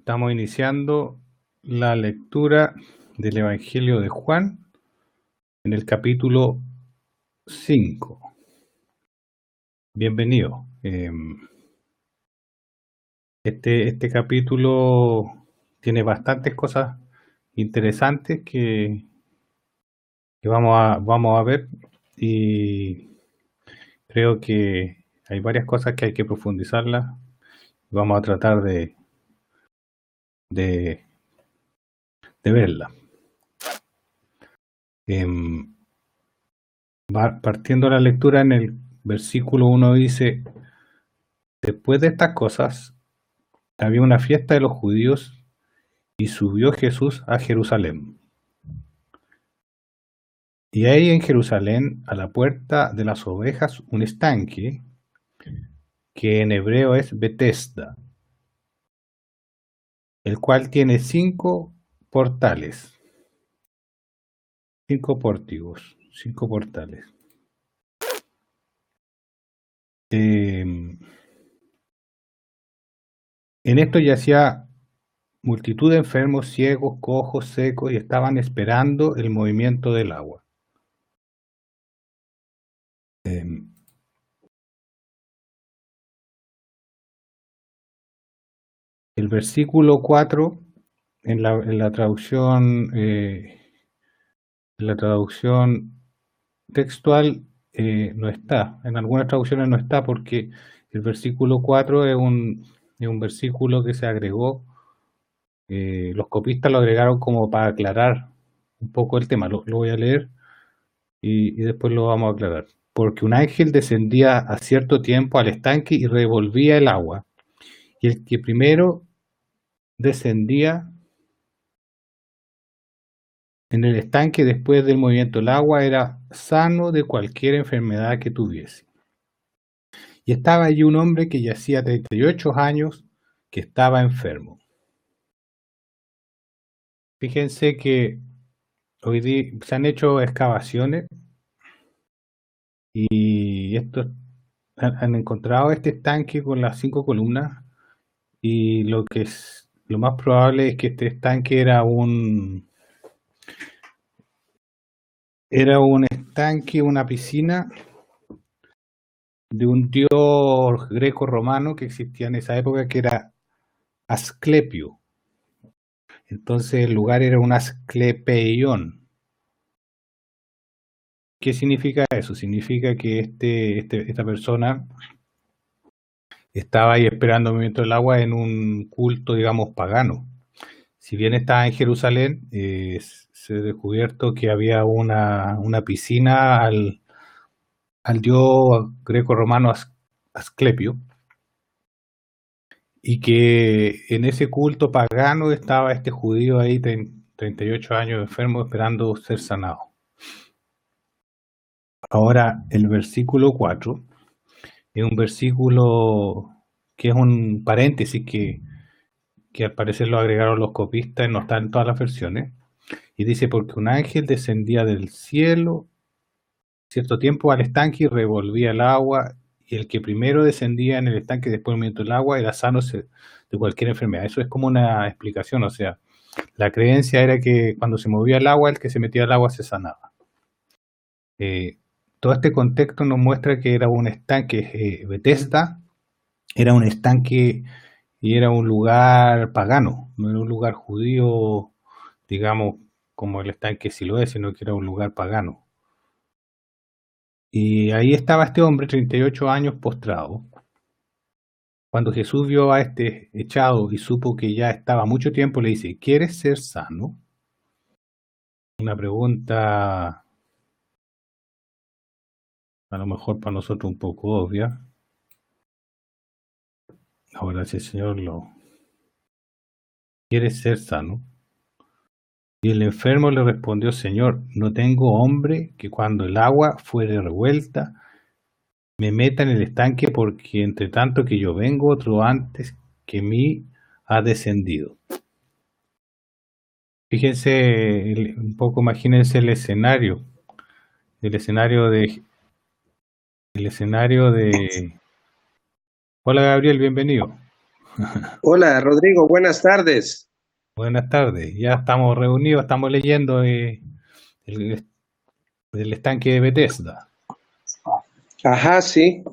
Estamos iniciando la lectura del Evangelio de Juan en el capítulo 5. Bienvenido. Este capítulo tiene bastantes cosas interesantes que vamos a ver, y creo que hay varias cosas que hay que profundizarlas. Vamos a tratar de verlas. Partiendo la lectura, en el versículo 1 dice: después de estas cosas había una fiesta de los judíos y subió Jesús a Jerusalén. Y hay en Jerusalén, a la puerta de las ovejas, un estanque que en hebreo es Betesda, el cual tiene 5 portales, 5 pórtigos, 5 portales. En esto yacía multitud de enfermos, ciegos, cojos, secos, y estaban esperando el movimiento del agua. El versículo 4 en la traducción textual no está. En algunas traducciones no está, porque el versículo 4 es un versículo que se agregó. Los copistas lo agregaron como para aclarar un poco el tema. Lo voy a leer y después lo vamos a aclarar. Porque un ángel descendía a cierto tiempo al estanque y revolvía el agua, y el que primero descendía en el estanque después del movimiento del agua era sano de cualquier enfermedad que tuviese. Y estaba allí un hombre que yacía 38 años, que estaba enfermo. Fíjense que hoy día se han hecho excavaciones y estos han encontrado este estanque con las 5 columnas, y lo más probable es que este estanque era un estanque, una piscina de un dios greco-romano que existía en esa época, que era Asclepio. Entonces el lugar era un Asclepeion. ¿Qué significa eso? Significa que esta persona estaba ahí esperando el movimiento del agua en un culto, digamos, pagano. Si bien estaba en Jerusalén, se ha descubierto que había una piscina al dios greco-romano Asclepio, y que en ese culto pagano estaba este judío ahí, 38 años enfermo, esperando ser sanado. Ahora, el versículo 4 es un versículo que es un paréntesis que al parecer lo agregaron los copistas, no está en todas las versiones, y dice: porque un ángel descendía del cielo cierto tiempo al estanque y revolvía el agua, y el que primero descendía en el estanque después del movimiento del agua era sano de cualquier enfermedad. Eso es como una explicación, o sea, la creencia era que cuando se movía el agua, el que se metía al agua se sanaba. Todo este contexto nos muestra que era un estanque, Betesda, era un estanque y era un lugar pagano, no era un lugar judío, digamos, como el estanque Siloé, sino que era un lugar pagano. Y ahí estaba este hombre, 38 años, postrado. Cuando Jesús vio a este echado y supo que ya estaba mucho tiempo, le dice: ¿quieres ser sano? Una pregunta a lo mejor para nosotros un poco obvia. Ahora, si el Señor quiere ser sano. Y el enfermo le respondió: Señor, no tengo hombre que cuando el agua fuere revuelta me meta en el estanque, porque entre tanto que yo vengo, otro antes que mí ha descendido. Fíjense un poco, imagínense el escenario de... Hola, Gabriel, bienvenido. Hola, Rodrigo, buenas tardes. Buenas tardes, ya estamos reunidos, estamos leyendo el, el estanque de Bethesda. Ajá, sí,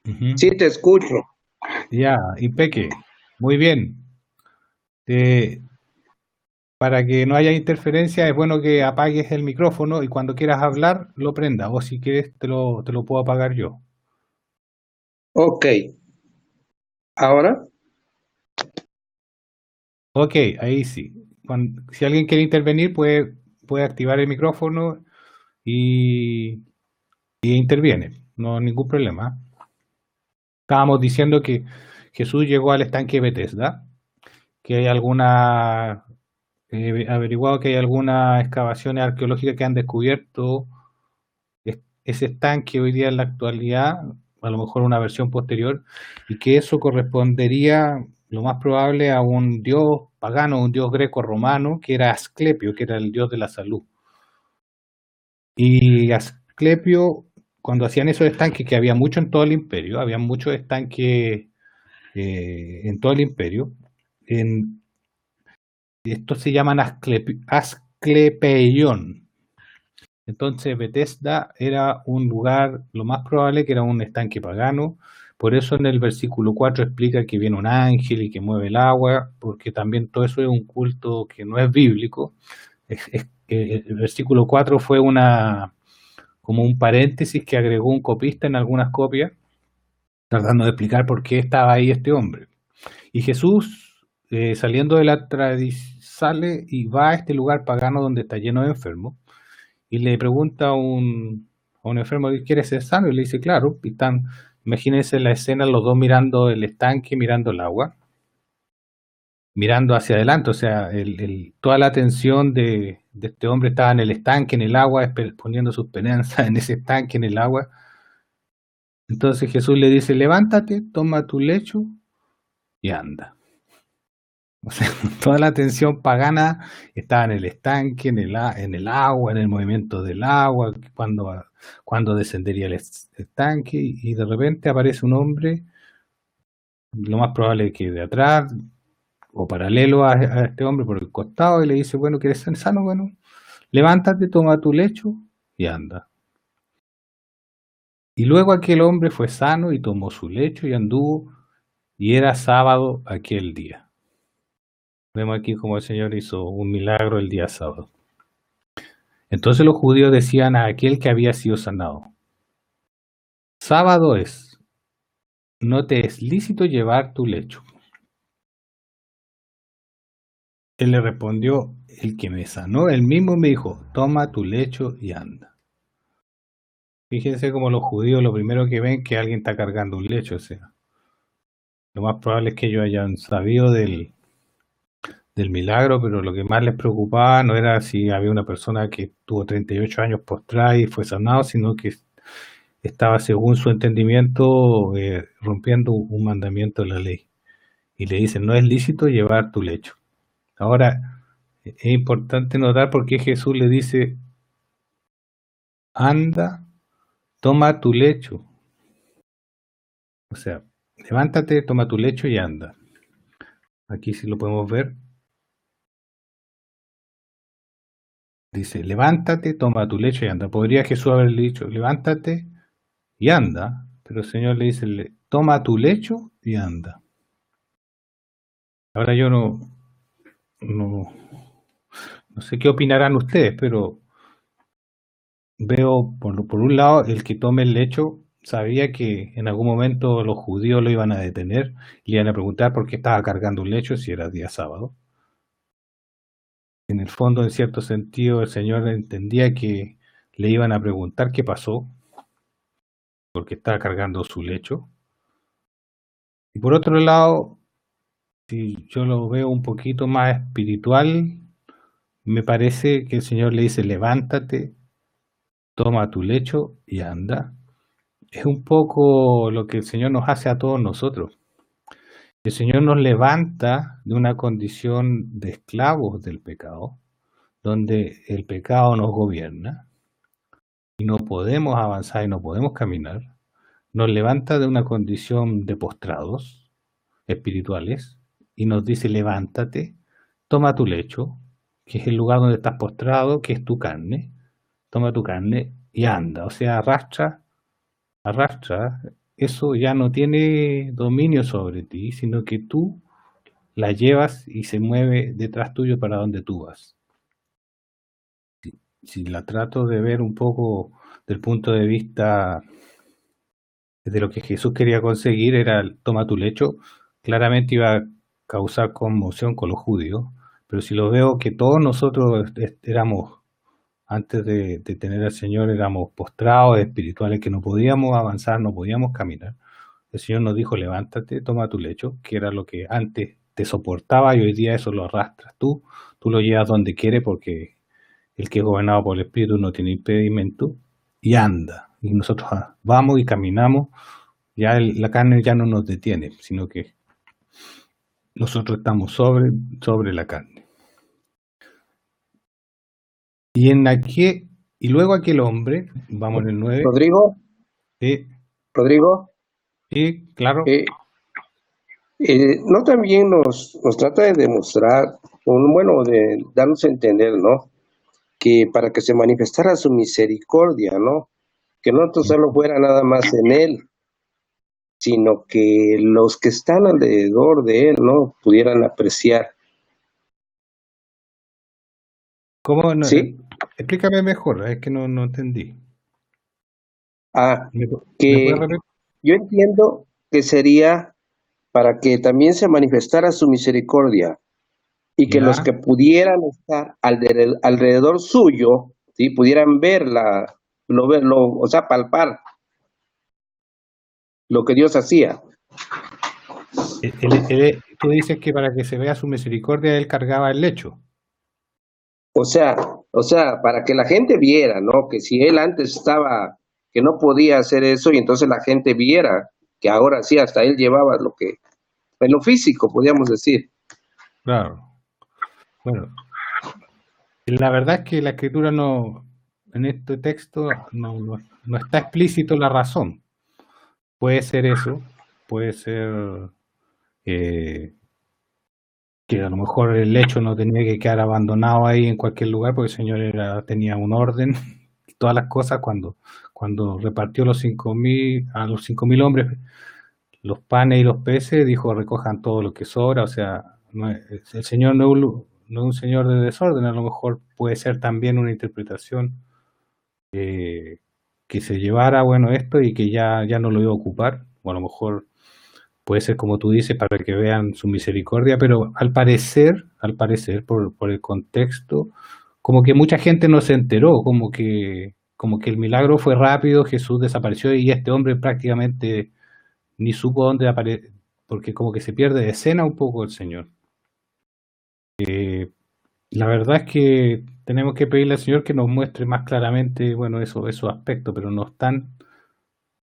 Ujú. sí, te escucho. Ya, Impeque, muy bien. Eh, para que no haya interferencia es bueno que apagues el micrófono y cuando quieras hablar lo prenda, o si quieres te lo puedo apagar yo. Ok, ahora, Ok, ahí sí. Si alguien quiere intervenir puede activar el micrófono y, y interviene, no hay ningún problema. Estábamos diciendo que Jesús llegó al estanque de Bethesda, que hay alguna, averiguado que hay algunas excavaciones arqueológicas que han descubierto ese estanque hoy día en la actualidad, a lo mejor una versión posterior, y que eso correspondería lo más probable a un dios pagano, un dios greco-romano, que era Asclepio, que era el dios de la salud. Y Asclepio, cuando hacían esos estanques, que había mucho en todo el imperio, había muchos estanques en todo el imperio. En, estos se llaman Asclepeion. Entonces Bethesda era un lugar, lo más probable que era un estanque pagano. Por eso en el versículo 4 explica que viene un ángel y que mueve el agua, porque también todo eso es un culto que no es bíblico. El versículo 4 fue como un paréntesis que agregó un copista en algunas copias, tratando de explicar por qué estaba ahí este hombre. Y Jesús, saliendo de la tradición, sale y va a este lugar pagano donde está lleno de enfermos y le pregunta a un enfermo que quiere ser sano y le dice, claro, y están, imagínense la escena, los dos mirando el estanque, mirando el agua, mirando hacia adelante, o sea, toda la atención de este hombre estaba en el estanque, en el agua, poniendo sus esperanzas en ese estanque, en el agua. Entonces Jesús le dice, levántate, toma tu lecho y anda. O sea, toda la atención pagana estaba en el estanque, en el agua, en el movimiento del agua, cuando descendería el estanque, y de repente aparece un hombre, lo más probable es que de atrás, o paralelo a este hombre por el costado, y le dice, bueno, ¿quieres ser sano? Bueno, levántate, toma tu lecho y anda. Y luego aquel hombre fue sano y tomó su lecho y anduvo, y era sábado aquel día. Vemos aquí como el Señor hizo un milagro el día sábado. Entonces los judíos decían a aquel que había sido sanado, sábado es, no te es lícito llevar tu lecho. Él le respondió, el que me sanó, él mismo me dijo, toma tu lecho y anda. Fíjense como los judíos lo primero que ven que alguien está cargando un lecho, o sea, lo más probable es que ellos hayan sabido del milagro, pero lo que más les preocupaba no era si había una persona que tuvo 38 años postrada y fue sanado, sino que estaba, según su entendimiento, rompiendo un mandamiento de la ley. Y le dicen, no es lícito llevar tu lecho. Ahora, es importante notar por qué Jesús le dice, anda, toma tu lecho. O sea, levántate, toma tu lecho y anda. Aquí sí lo podemos ver. Dice, levántate, toma tu lecho y anda. Podría Jesús haberle dicho, levántate y anda. Pero el Señor le dice, toma tu lecho y anda. Ahora yo no, no sé qué opinarán ustedes, pero veo, por un lado, el que tome el lecho sabía que en algún momento los judíos lo iban a detener y le iban a preguntar por qué estaba cargando un lecho si era día sábado. En el fondo, en cierto sentido, el Señor entendía que le iban a preguntar qué pasó, porque estaba cargando su lecho. Y por otro lado, si yo lo veo un poquito más espiritual, me parece que el Señor le dice, levántate, toma tu lecho y anda. Es un poco lo que el Señor nos hace a todos nosotros. El Señor nos levanta de una condición de esclavos del pecado, donde el pecado nos gobierna y no podemos avanzar y no podemos caminar. Nos levanta de una condición de postrados espirituales, y nos dice, levántate, toma tu lecho, que es el lugar donde estás postrado, que es tu carne, toma tu carne y anda, o sea, arrastra, eso ya no tiene dominio sobre ti, sino que tú la llevas y se mueve detrás tuyo para donde tú vas. Si la trato de ver un poco del punto de vista de lo que Jesús quería conseguir, era el toma tu lecho, claramente iba a causar conmoción con los judíos, pero si lo veo que todos nosotros éramos, antes de tener al Señor, éramos postrados, espirituales, que no podíamos avanzar, no podíamos caminar. El Señor nos dijo, levántate, toma tu lecho, que era lo que antes te soportaba y hoy día eso lo arrastras tú lo llevas donde quiere porque el que es gobernado por el Espíritu no tiene impedimento y anda. Y nosotros vamos y caminamos, ya la carne ya no nos detiene, sino que nosotros estamos sobre la carne. Y luego aquel hombre, vamos en el 9, Rodrigo, Rodrigo, claro, eh, no también nos trata de demostrar, bueno, de darnos a entender, ¿no? Que para que se manifestara su misericordia, ¿no? Que no solo fuera nada más en él, sino que los que están alrededor de él, ¿no? Pudieran apreciar. ¿cómo no? ¿Sí? Explícame mejor, es que no entendí. Ah, ¿Me puedes que repetir? yo entiendo que sería para que también se manifestara su misericordia y que los Ya. que pudieran estar alrededor suyo, ¿sí? Pudieran o sea, palpar lo que Dios hacía. Tú dices que para que se vea su misericordia, él cargaba el lecho. O sea, para que la gente viera, ¿no? Que si él antes estaba, que no podía hacer eso, y entonces la gente viera que ahora sí, hasta él llevaba lo que, en lo físico, podríamos decir. Claro. Bueno, la verdad es que la escritura en este texto no está explícito la razón. Puede ser eso, puede ser eh, que a lo mejor el lecho no tenía que quedar abandonado ahí en cualquier lugar, porque el Señor tenía un orden, todas las cosas cuando repartió a los 5.000 hombres los panes y los peces, dijo recojan todo lo que sobra, o sea, el Señor no es un Señor de desorden, a lo mejor puede ser también una interpretación que se llevara, bueno, esto y que ya no lo iba a ocupar, o a lo mejor puede ser como tú dices, para que vean su misericordia, pero al parecer, por el contexto, como que mucha gente no se enteró, como que el milagro fue rápido, Jesús desapareció y este hombre prácticamente ni supo dónde apareció, porque como que se pierde de escena un poco el Señor. La verdad es que tenemos que pedirle al Señor que nos muestre más claramente, bueno, esos aspectos, pero no están,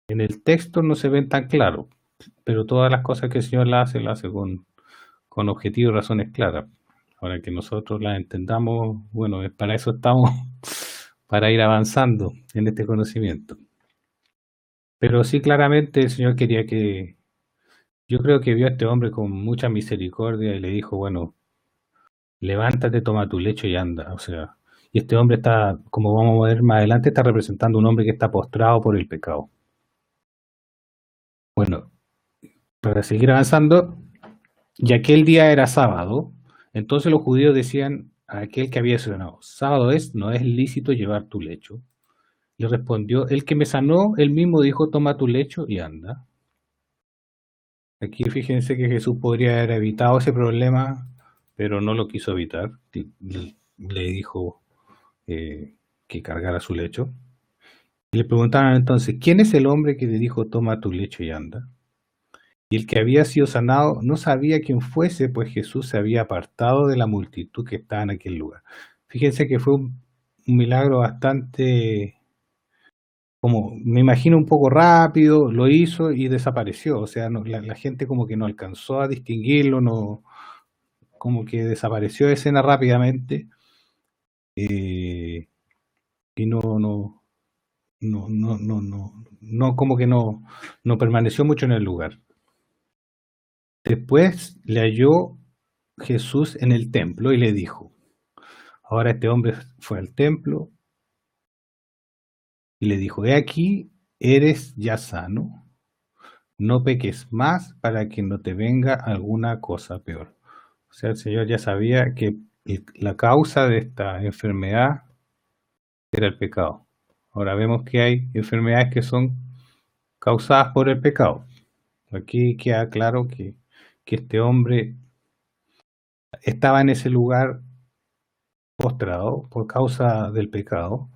en el texto no se ven tan claros, pero todas las cosas que el Señor las hace con objetivos y razones claras. Ahora que nosotros las entendamos, bueno, para eso estamos, para ir avanzando en este conocimiento. Pero sí, claramente el Señor quería yo creo que vio a este hombre con mucha misericordia y le dijo, bueno, levántate, toma tu lecho y anda. O sea, y este hombre está, como vamos a ver más adelante, está representando un hombre que está postrado por el pecado. Bueno, para seguir avanzando, y aquel día era sábado, entonces los judíos decían a aquel que había sanado, sábado no es lícito llevar tu lecho. Le respondió, el que me sanó, él mismo dijo, toma tu lecho y anda. Aquí fíjense que Jesús podría haber evitado ese problema, pero no lo quiso evitar. Le dijo que cargara su lecho. Y le preguntaron entonces, ¿quién es el hombre que le dijo, toma tu lecho y anda? Y el que había sido sanado no sabía quién fuese, pues Jesús se había apartado de la multitud que estaba en aquel lugar. Fíjense que fue un milagro bastante, como me imagino un poco rápido, lo hizo y desapareció. O sea, la gente como que no alcanzó a distinguirlo, no, como que desapareció de escena rápidamente y como que no permaneció mucho en el lugar. Después le halló Jesús en el templo y le dijo, ahora este hombre fue al templo y le dijo, he aquí, eres ya sano, no peques más para que no te venga alguna cosa peor. O sea, el Señor ya sabía que la causa de esta enfermedad era el pecado. Ahora vemos que hay enfermedades que son causadas por el pecado. Aquí queda claro que este hombre estaba en ese lugar postrado por causa del pecado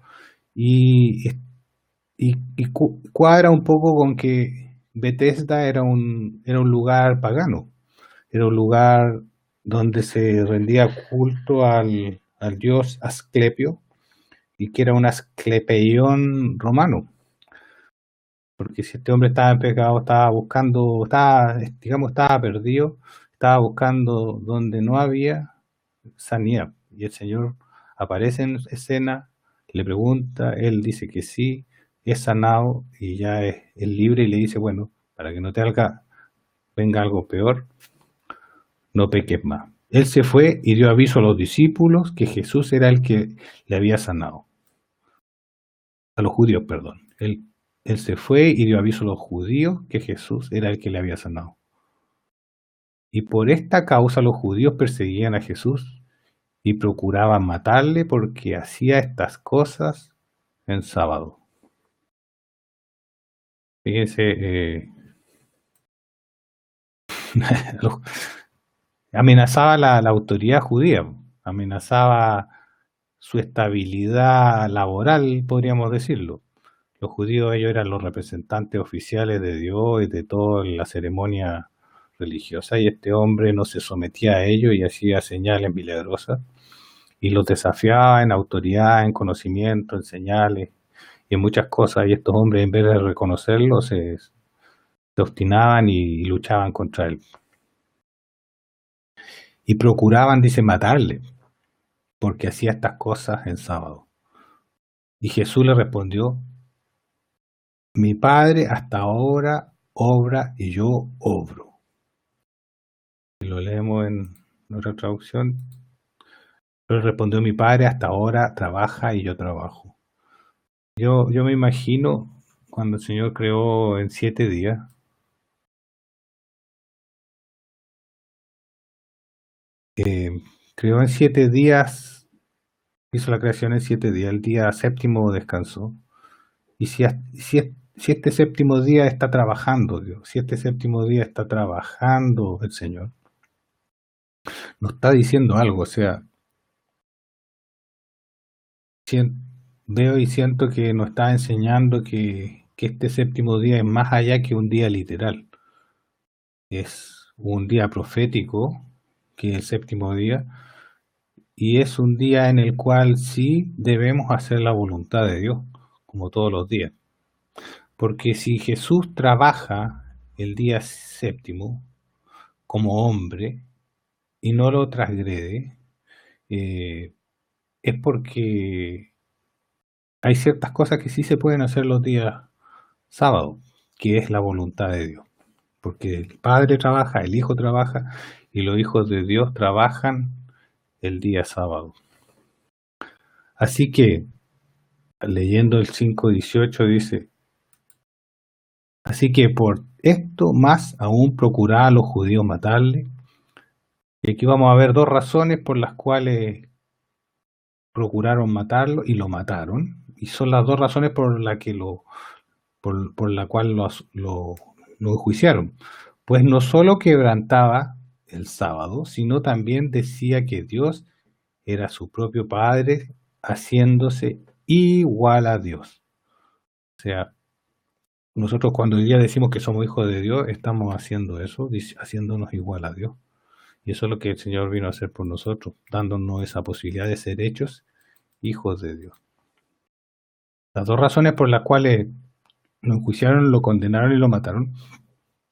y, cuadra un poco con que Bethesda era un lugar pagano, era un lugar donde se rendía culto al dios Asclepio y que era un Asclepeión romano. Porque si este hombre estaba en pecado, estaba buscando, estaba perdido, estaba buscando donde no había sanidad. Y el Señor aparece en escena, le pregunta, él dice que sí, es sanado y ya es libre y le dice, bueno, para que no te venga algo peor, no peques más. Él se fue y dio aviso a los discípulos que Jesús era el que le había sanado. A los judíos, perdón. Él se fue y dio aviso a los judíos que Jesús era el que le había sanado. Y por esta causa los judíos perseguían a Jesús y procuraban matarle porque hacía estas cosas en sábado. Fíjense, amenazaba la autoridad judía, amenazaba su estabilidad laboral, podríamos decirlo. Los judíos, ellos eran los representantes oficiales de Dios y de toda la ceremonia religiosa, y este hombre no se sometía a ello y hacía señales milagrosas, y los desafiaba en autoridad, en conocimiento, en señales y en muchas cosas, y estos hombres, en vez de reconocerlo, se obstinaban y luchaban contra él. Y procuraban, dice, matarle, porque hacía estas cosas en sábado. Y Jesús le respondió, mi Padre hasta ahora obra y yo obro. Y lo leemos en otra traducción. Pero respondió mi Padre hasta ahora trabaja y yo trabajo. Yo me imagino cuando el Señor creó en 7 días, creó en 7 días, hizo la creación en 7 días, el día séptimo descansó. Y si este séptimo día está trabajando Dios, si este séptimo día está trabajando el Señor, nos está diciendo algo. O sea, veo y siento que nos está enseñando que este séptimo día es más allá que un día literal. Es un día profético, que es el séptimo día, y es un día en el cual sí debemos hacer la voluntad de Dios, como todos los días. Porque si Jesús trabaja el día séptimo como hombre y no lo transgrede, es porque hay ciertas cosas que sí se pueden hacer los días sábados, que es la voluntad de Dios. Porque el Padre trabaja, el Hijo trabaja y los hijos de Dios trabajan el día sábado. Así que, leyendo el 5:18 dice, así que por esto más aún procuraba a los judíos matarle. Y aquí vamos a ver 2 razones por las cuales procuraron matarlo y lo mataron. Y son las 2 razones por la que por la cual lo enjuiciaron. Pues no solo quebrantaba el sábado, sino también decía que Dios era su propio Padre, haciéndose igual a Dios. O sea, nosotros cuando hoy día decimos que somos hijos de Dios, estamos haciendo eso, haciéndonos igual a Dios. Y eso es lo que el Señor vino a hacer por nosotros, dándonos esa posibilidad de ser hechos hijos de Dios. Las 2 razones por las cuales lo enjuiciaron, lo condenaron y lo mataron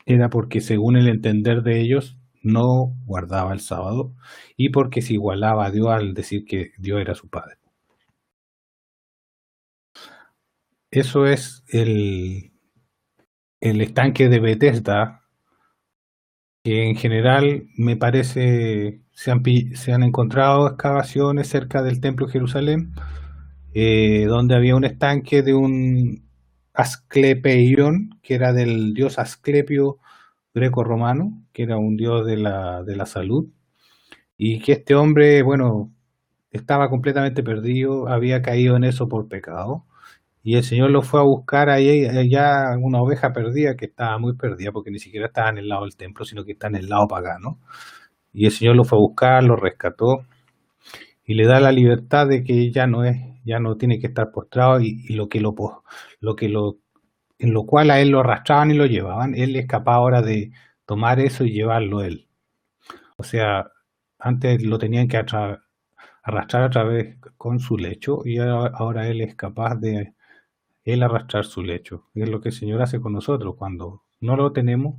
era porque, según el entender de ellos, no guardaba el sábado y porque se igualaba a Dios al decir que Dios era su Padre. Eso es el estanque de Bethesda, que en general me parece se han encontrado excavaciones cerca del Templo de Jerusalén, donde había un estanque de un Asclepeion, que era del dios Asclepio greco-romano, que era un dios de la salud, y que este hombre, bueno, estaba completamente perdido, había caído en eso por pecado, y el Señor lo fue a buscar ahí, allá una oveja perdida que estaba muy perdida, porque ni siquiera estaba en el lado del templo, sino que está en el lado pagano. Y el Señor lo fue a buscar, lo rescató y le da la libertad de que ya no tiene que estar postrado y lo que lo, en lo cual a él lo arrastraban y lo llevaban, él es capaz ahora de tomar eso y llevarlo él. O sea, antes lo tenían que arrastrar a través con su lecho y ahora él es capaz de él arrastrar su lecho. Y es lo que el Señor hace con nosotros. Cuando no lo tenemos,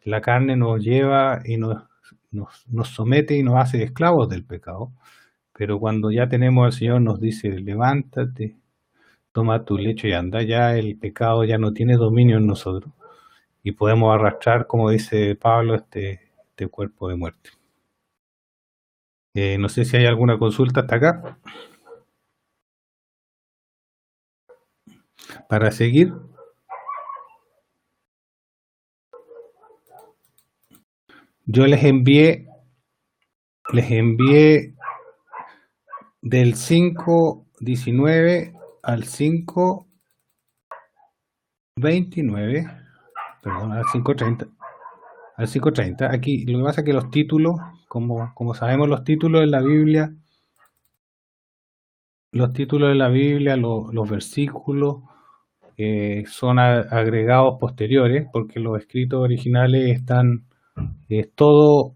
la carne nos lleva y nos somete y nos hace esclavos del pecado. Pero cuando ya tenemos al Señor, nos dice, levántate, toma tu lecho y anda. Ya el pecado ya no tiene dominio en nosotros. Y podemos arrastrar, como dice Pablo, este cuerpo de muerte. No sé si hay alguna consulta hasta acá. Para seguir, yo les envié del 5:19 al 5:29, perdón, al 5:30. Aquí lo que pasa es que los títulos, como sabemos, los títulos de la Biblia, los versículos son agregados posteriores, porque los escritos originales están todos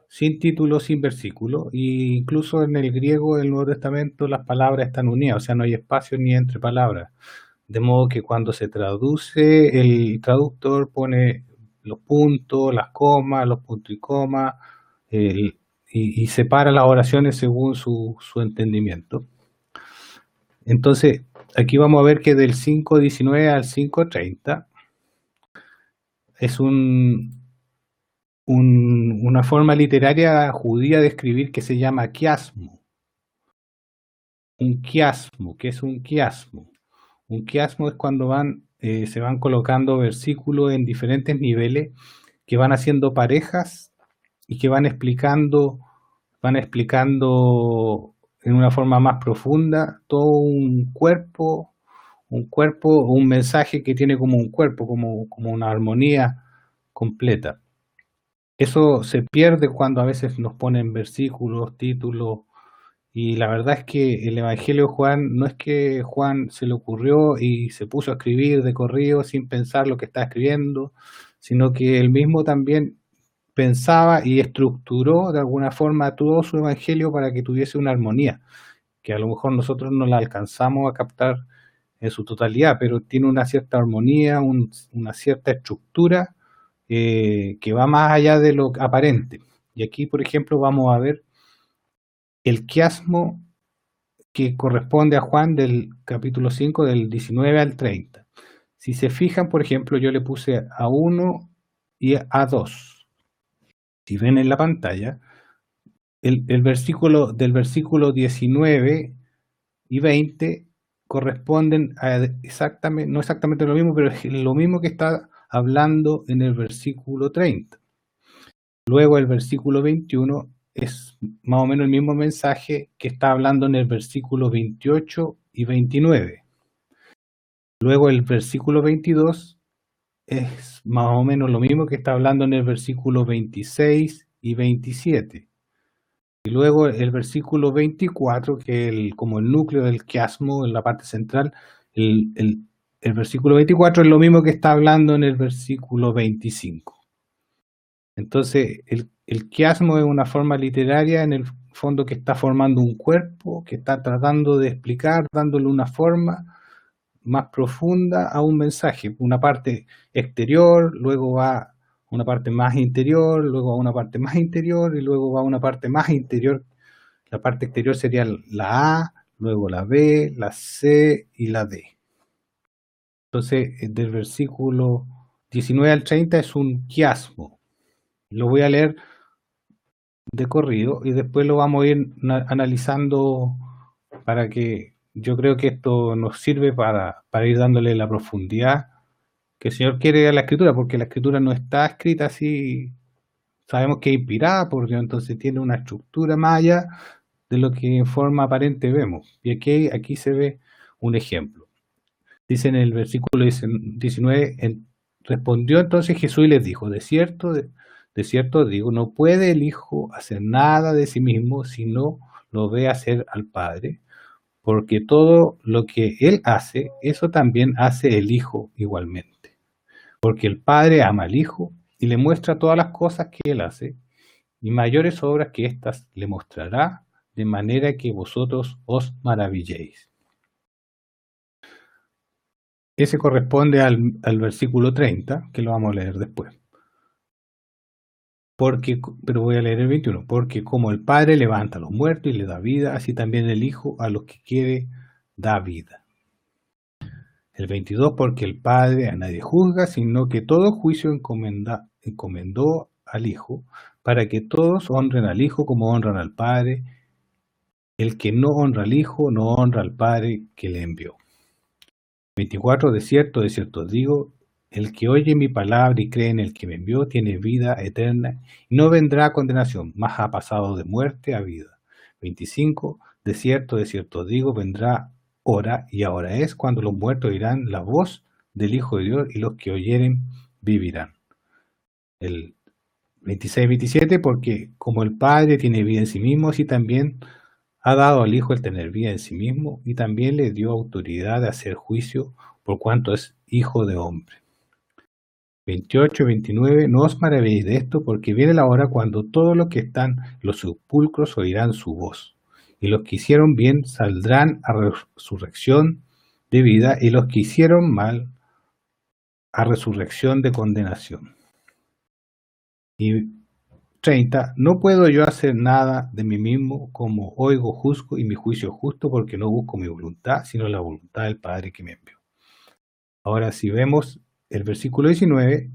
sin título, sin versículo, e incluso en el griego del Nuevo Testamento las palabras están unidas, o sea, no hay espacio ni entre palabras, de modo que cuando se traduce, el traductor pone los puntos, las comas, los puntos y comas, y separa las oraciones según su entendimiento. Entonces, aquí vamos a ver que del 5:19 al 5:30 es una forma literaria judía de escribir que se llama quiasmo. Un quiasmo, ¿qué es un quiasmo? Un quiasmo es cuando se van colocando versículos en diferentes niveles que van haciendo parejas y que van explicando en una forma más profunda todo un mensaje que tiene como un cuerpo, como una armonía completa. Eso se pierde cuando a veces nos ponen versículos, títulos, y la verdad es que el Evangelio de Juan no es que Juan se le ocurrió y se puso a escribir de corrido sin pensar lo que está escribiendo, sino que él mismo también pensaba y estructuró de alguna forma todo su Evangelio para que tuviese una armonía, que a lo mejor nosotros no la alcanzamos a captar en su totalidad, pero tiene una cierta armonía, una cierta estructura que va más allá de lo aparente. Y aquí, por ejemplo, vamos a ver el quiasmo que corresponde a Juan del capítulo 5, del 19 al 30. Si se fijan, por ejemplo, yo le puse a 1 y a 2. Si ven en la pantalla, el versículo del versículo 19 y 20 corresponden a exactamente, no exactamente lo mismo, pero es lo mismo que está hablando en el versículo 30. Luego el versículo 21 es más o menos el mismo mensaje que está hablando en el versículo 28 y 29. Luego el versículo 22 es más o menos lo mismo que está hablando en el versículo 26 y 27. Y luego el versículo 24, que es como el núcleo del quiasmo en la parte central, el versículo 24 es lo mismo que está hablando en el versículo 25. Entonces, el quiasmo es una forma literaria en el fondo que está formando un cuerpo, que está tratando de explicar, dándole una forma más profunda a un mensaje. Una parte exterior, luego va una parte más interior, luego a una parte más interior y luego va a una parte más interior. La parte exterior sería la A, luego la B, la C y la D. Entonces, del versículo 19 al 30 es un quiasmo. Lo voy a leer de corrido y después lo vamos a ir analizando para que yo creo que esto nos sirve para ir dándole la profundidad que el Señor quiere a la Escritura, porque la Escritura no está escrita así, sabemos que es inspirada por Dios, entonces tiene una estructura más allá de lo que en forma aparente vemos. Y aquí se ve un ejemplo. Dice en el versículo 19, respondió entonces Jesús y les dijo, de cierto os digo, no puede el Hijo hacer nada de sí mismo si no lo ve hacer al Padre, porque todo lo que Él hace, eso también hace el Hijo igualmente. Porque el Padre ama al Hijo y le muestra todas las cosas que Él hace, y mayores obras que éstas le mostrará, de manera que vosotros os maravilléis. Ese corresponde al versículo 30, que lo vamos a leer después. Pero voy a leer el 21. Porque como el Padre levanta a los muertos y le da vida, así también el Hijo a los que quiere da vida. El 22, porque el Padre a nadie juzga, sino que todo juicio encomendó al Hijo, para que todos honren al Hijo como honran al Padre. El que no honra al Hijo, no honra al Padre que le envió. 24, de cierto os digo, el que oye mi palabra y cree en el que me envió tiene vida eterna y no vendrá a condenación, mas ha pasado de muerte a vida. 25, de cierto os digo, vendrá hora y ahora es cuando los muertos oirán la voz del Hijo de Dios y los que oyeren vivirán. El 26, 27, porque como el Padre tiene vida en sí mismo, así también ha dado al Hijo el tener vida en sí mismo y también le dio autoridad de hacer juicio por cuanto es Hijo de hombre. 28, 29, no os maravilléis de esto porque viene la hora cuando todos los que están en los sepulcros oirán su voz y los que hicieron bien saldrán a resurrección de vida y los que hicieron mal a resurrección de condenación. Y 30. No puedo yo hacer nada de mí mismo, como oigo juzgo y mi juicio es justo, porque no busco mi voluntad, sino la voluntad del Padre que me envió. Ahora, si vemos el versículo 19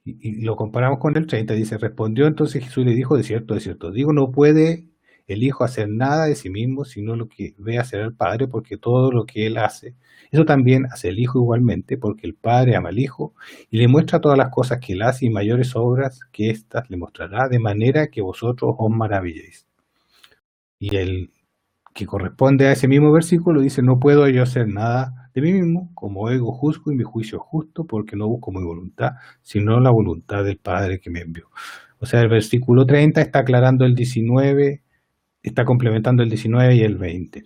y lo comparamos con el 30, dice, respondió entonces Jesús y le dijo, de cierto os digo, no puede el Hijo hacer nada de sí mismo, sino lo que ve hacer al Padre, porque todo lo que Él hace, eso también hace el Hijo igualmente, porque el Padre ama al Hijo y le muestra todas las cosas que Él hace y mayores obras que éstas le mostrará, de manera que vosotros os maravilléis. Y el que corresponde a ese mismo versículo dice, no puedo yo hacer nada de mí mismo, como oigo juzgo y mi juicio es justo, porque no busco mi voluntad, sino la voluntad del Padre que me envió. O sea, el versículo 30 está aclarando el 19, está complementando el 19 y el 20.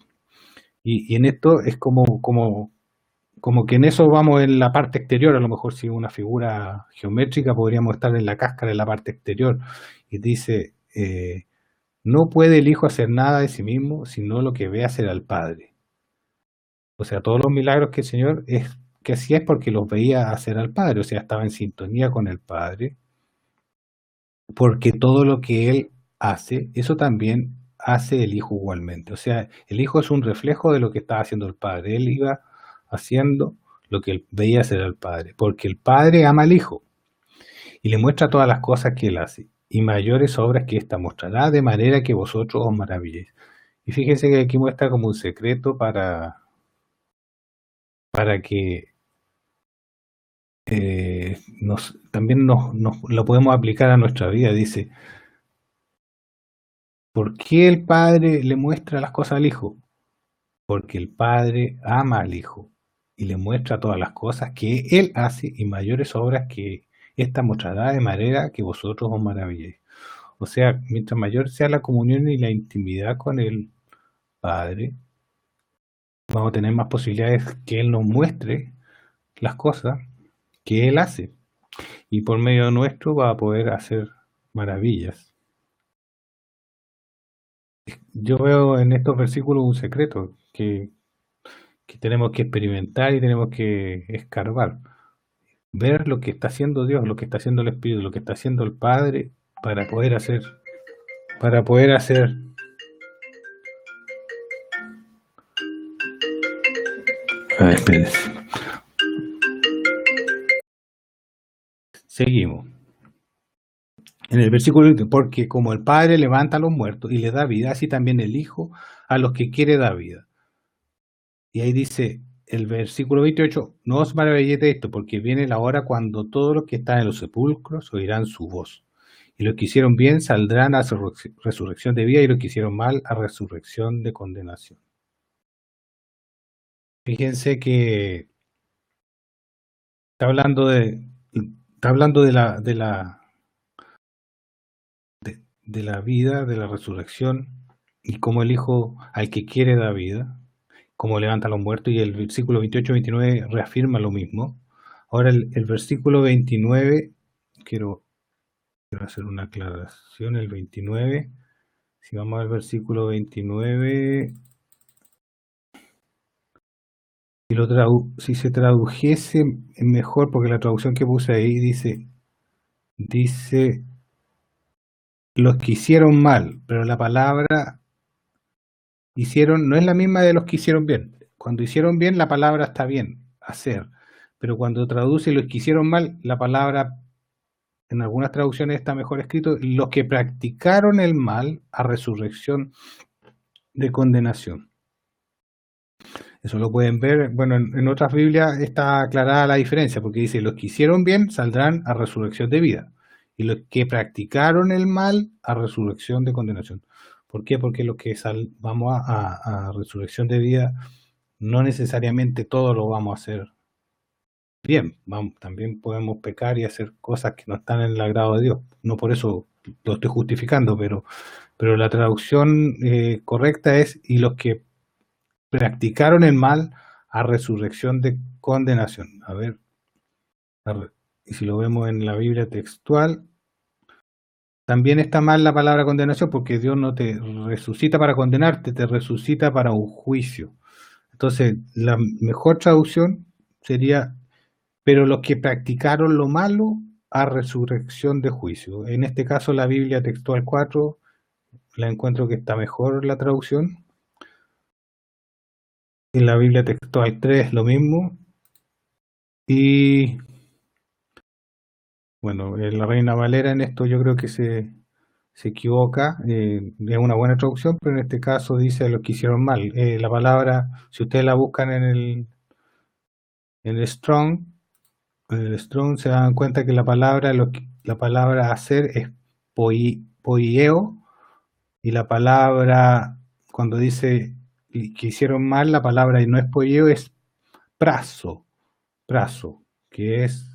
Y en esto es como que en eso vamos en la parte exterior, a lo mejor si una figura geométrica podríamos estar en la cáscara, en la parte exterior, y dice, no puede el Hijo hacer nada de sí mismo, sino lo que ve hacer al Padre. O sea, todos los milagros que el Señor que hacía es porque los veía hacer al Padre, o sea, estaba en sintonía con el Padre, porque todo lo que Él hace, eso también hace el Hijo igualmente. O sea, el Hijo es un reflejo de lo que estaba haciendo el Padre. Él iba haciendo lo que él veía hacer al Padre, porque el Padre ama al Hijo y le muestra todas las cosas que Él hace, y mayores obras que ésta mostrará, de manera que vosotros os maravilléis. Y fíjense que aquí muestra como un secreto para que también nos lo podemos aplicar a nuestra vida. Dice, ¿por qué el Padre le muestra las cosas al Hijo? Porque el Padre ama al Hijo y le muestra todas las cosas que Él hace y mayores obras que ésta mostrará, de manera que vosotros os maravilléis. O sea, mientras mayor sea la comunión y la intimidad con el Padre, vamos a tener más posibilidades que Él nos muestre las cosas que Él hace. Y por medio nuestro va a poder hacer maravillas. Yo veo en estos versículos un secreto que tenemos que experimentar y tenemos que escarbar. Ver lo que está haciendo Dios, lo que está haciendo el Espíritu, lo que está haciendo el Padre para poder hacer. A ver, espérense. Seguimos. En el versículo 20, porque como el Padre levanta a los muertos y le da vida, así también el Hijo a los que quiere dar vida. Y ahí dice el versículo 28, no os maravilléis de esto, porque viene la hora cuando todos los que están en los sepulcros oirán su voz. Y los que hicieron bien saldrán a resurrección de vida, y los que hicieron mal a resurrección de condenación. Fíjense que está hablando de la vida, de la resurrección, y cómo el Hijo al que quiere da vida, cómo levanta a los muertos, y el versículo 28-29 reafirma lo mismo. Ahora el versículo 29, quiero hacer una aclaración, el 29, si vamos al versículo 29, si se tradujese mejor, porque la traducción que puse ahí dice los que hicieron mal, pero la palabra hicieron no es la misma de los que hicieron bien. Cuando hicieron bien, la palabra está bien, hacer, pero cuando traduce los que hicieron mal, la palabra en algunas traducciones está mejor escrito, los que practicaron el mal a resurrección de condenación. Eso lo pueden ver, bueno, en otras Biblias está aclarada la diferencia, porque dice, los que hicieron bien saldrán a resurrección de vida, y los que practicaron el mal a resurrección de condenación. ¿Por qué? Porque los que vamos a resurrección de vida, no necesariamente todo lo vamos a hacer bien, también podemos pecar y hacer cosas que no están en el agrado de Dios. No por eso lo estoy justificando, pero la traducción correcta es, y los que practicaron el mal a resurrección de condenación. A ver, y si lo vemos en la Biblia textual, también está mal la palabra condenación, porque Dios no te resucita para condenarte, te resucita para un juicio. Entonces, la mejor traducción sería, pero los que practicaron lo malo a resurrección de juicio. En este caso, la Biblia textual 4, la encuentro que está mejor la traducción. En la Biblia textual 3 lo mismo. Y bueno, la Reina Valera en esto yo creo que se equivoca. Es una buena traducción, pero en este caso dice lo que hicieron mal. La palabra, si ustedes la buscan en el Strong, se dan cuenta que la palabra hacer es poieo, y la palabra cuando dice que hicieron mal, la palabra no es poieo, es prazo, que es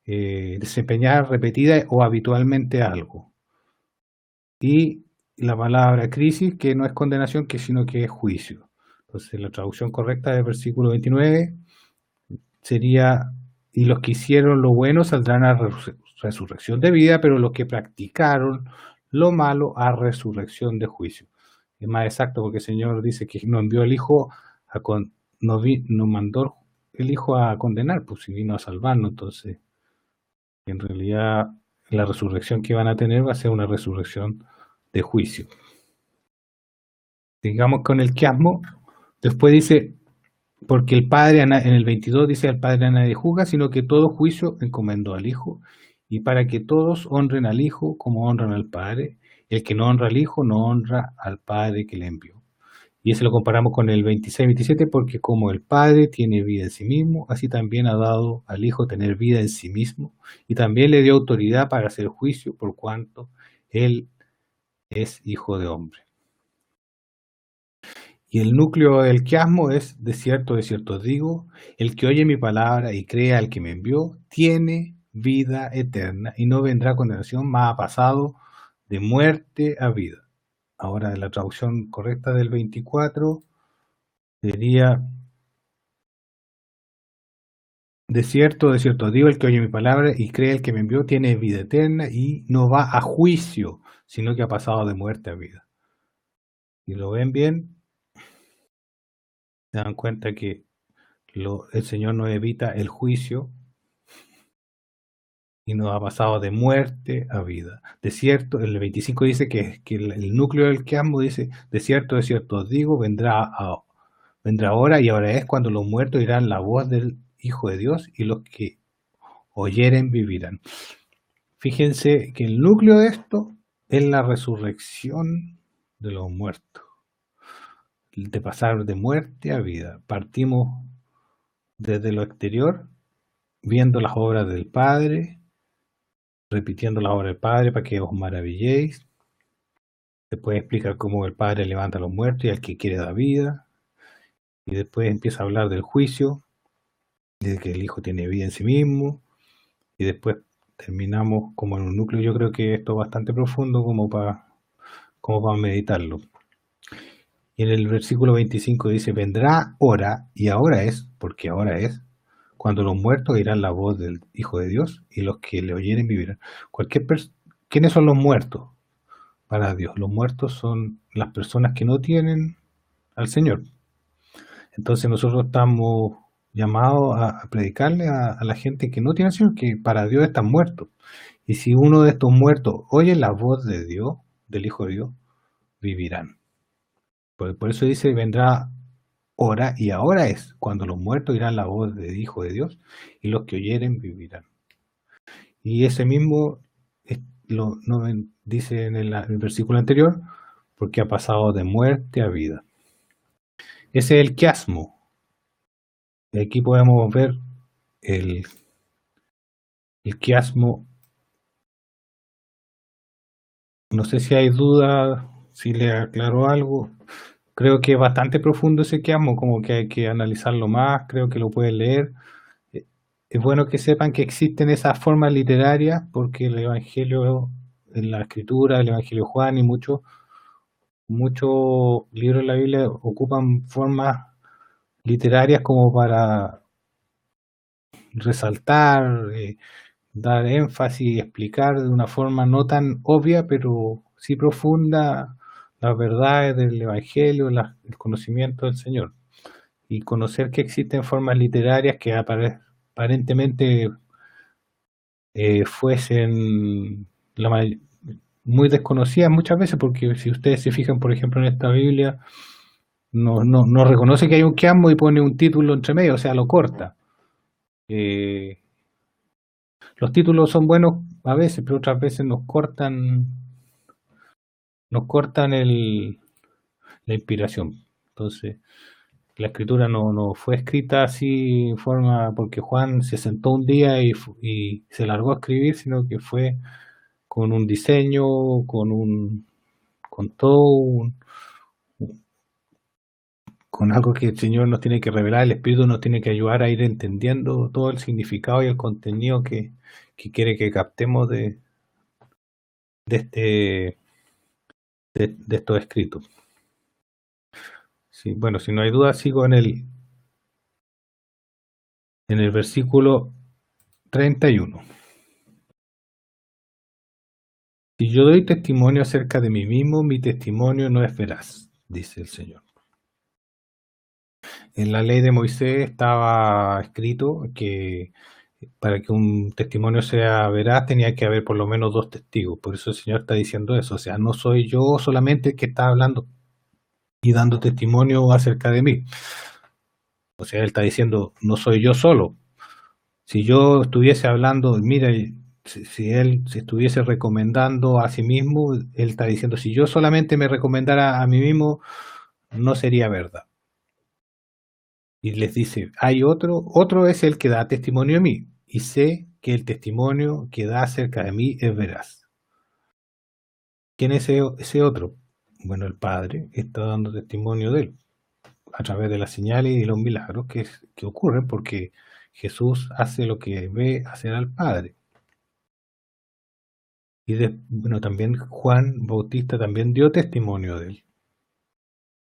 desempeñar repetida o habitualmente algo. Y la palabra crisis, que no es condenación, sino que es juicio. Entonces la traducción correcta del versículo 29 sería, y los que hicieron lo bueno saldrán a resurrección de vida, pero los que practicaron lo malo a resurrección de juicio. Es más exacto, porque el Señor dice que no envió el Hijo no mandó el Hijo a condenar, pues si vino a salvarnos. Entonces, en realidad, la resurrección que van a tener va a ser una resurrección de juicio. Digamos con el quiasmo, después dice, porque el Padre, en el 22 dice, al Padre a nadie juzga, sino que todo juicio encomendó al Hijo, y para que todos honren al Hijo como honran al Padre. El que no honra al Hijo no honra al Padre que le envió. Y eso lo comparamos con el 26-27, porque como el Padre tiene vida en sí mismo, así también ha dado al Hijo tener vida en sí mismo, y también le dio autoridad para hacer juicio, por cuanto Él es Hijo de hombre. Y el núcleo del quiasmo es, de cierto os digo, el que oye mi palabra y crea al que me envió, tiene vida eterna, y no vendrá condenación, mas ha pasado de muerte a vida. Ahora, la traducción correcta del 24 sería, de cierto os digo, el que oye mi palabra y cree al que me envió, tiene vida eterna, y no va a juicio, sino que ha pasado de muerte a vida. Si lo ven bien, se dan cuenta que el Señor no evita el juicio y nos ha pasado de muerte a vida. De cierto, el 25 dice que el núcleo del quiasmo dice, de cierto os digo, vendrá ahora, y ahora es cuando los muertos oirán la voz del Hijo de Dios, y los que oyeren vivirán. Fíjense que el núcleo de esto es la resurrección de los muertos, de pasar de muerte a vida. Partimos desde lo exterior, viendo las obras del Padre, repitiendo las obras del Padre para que os maravilléis. Después explica cómo el Padre levanta a los muertos y al que quiere da vida. Y después empieza a hablar del juicio, de que el Hijo tiene vida en sí mismo. Y después terminamos como en un núcleo. Yo creo que esto es bastante profundo como para meditarlo. Y en el versículo 25 dice, vendrá hora, y ahora es, porque ahora es, cuando los muertos oirán la voz del Hijo de Dios, y los que le oyeren vivirán. ¿Quiénes son los muertos para Dios? Los muertos son las personas que no tienen al Señor. Entonces nosotros estamos llamados a predicarle a la gente que no tiene al Señor, que para Dios están muertos. Y si uno de estos muertos oye la voz de Dios, del Hijo de Dios, vivirán. Por eso dice, vendrá hora, y ahora es, cuando los muertos oirán la voz del Hijo de Dios, y los que oyeren vivirán. Y ese mismo no dice en el versículo anterior, porque ha pasado de muerte a vida. Ese es el quiasmo. Y aquí podemos ver el quiasmo. No sé si hay duda, si le aclaro algo. Creo que es bastante profundo ese quiasmo, como que hay que analizarlo más, creo que lo pueden leer. Es bueno que sepan que existen esas formas literarias, porque el Evangelio, en la Escritura, el Evangelio de Juan y muchos libros de la Biblia ocupan formas literarias como para resaltar, dar énfasis, explicar de una forma no tan obvia, pero sí profunda, las verdades del Evangelio, el conocimiento del Señor. Y conocer que existen formas literarias que aparentemente fuesen muy desconocidas muchas veces, porque si ustedes se fijan, por ejemplo, en esta Biblia, no reconoce que hay un quiasmo y pone un título entre medio, o sea, lo corta. Los títulos son buenos a veces, pero otras veces nos cortan la inspiración. Entonces, la escritura no fue escrita así en forma porque Juan se sentó un día y se largó a escribir, sino que fue con un diseño, con algo que el Señor nos tiene que revelar, el Espíritu nos tiene que ayudar a ir entendiendo todo el significado y el contenido que quiere que captemos de estos escritos. Sí, bueno, si no hay duda, sigo en el versículo 31. Si yo doy testimonio acerca de mí mismo, mi testimonio no es veraz, dice el Señor. En la ley de Moisés estaba escrito que para que un testimonio sea veraz tenía que haber por lo menos 2 testigos. Por eso el Señor está diciendo eso. O sea, no soy yo solamente el que está hablando y dando testimonio acerca de mí. O sea, Él está diciendo, no soy yo solo. Si yo estuviese hablando, mira, si Él se estuviese recomendando a sí mismo, Él está diciendo, si yo solamente me recomendara a mí mismo, no sería verdad. Y les dice, hay otro es el que da testimonio de mí, y sé que el testimonio que da acerca de mí es veraz. ¿Quién es ese otro? Bueno, el Padre está dando testimonio de él, a través de las señales y los milagros que ocurren, porque Jesús hace lo que ve hacer al Padre. Y bueno, también Juan Bautista también dio testimonio de él,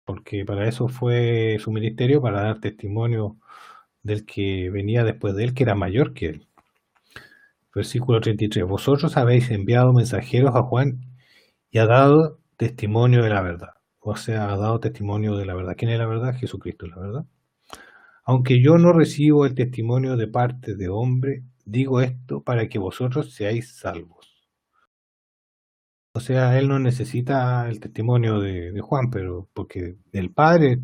porque para eso fue su ministerio, para dar testimonio del que venía después de él, que era mayor que él. Versículo 33. Vosotros habéis enviado mensajeros a Juan y ha dado testimonio de la verdad. O sea, ha dado testimonio de la verdad. ¿Quién es la verdad? Jesucristo es la verdad. Aunque yo no recibo el testimonio de parte de hombre, digo esto para que vosotros seáis salvos. O sea, él no necesita el testimonio de Juan, pero porque el Padre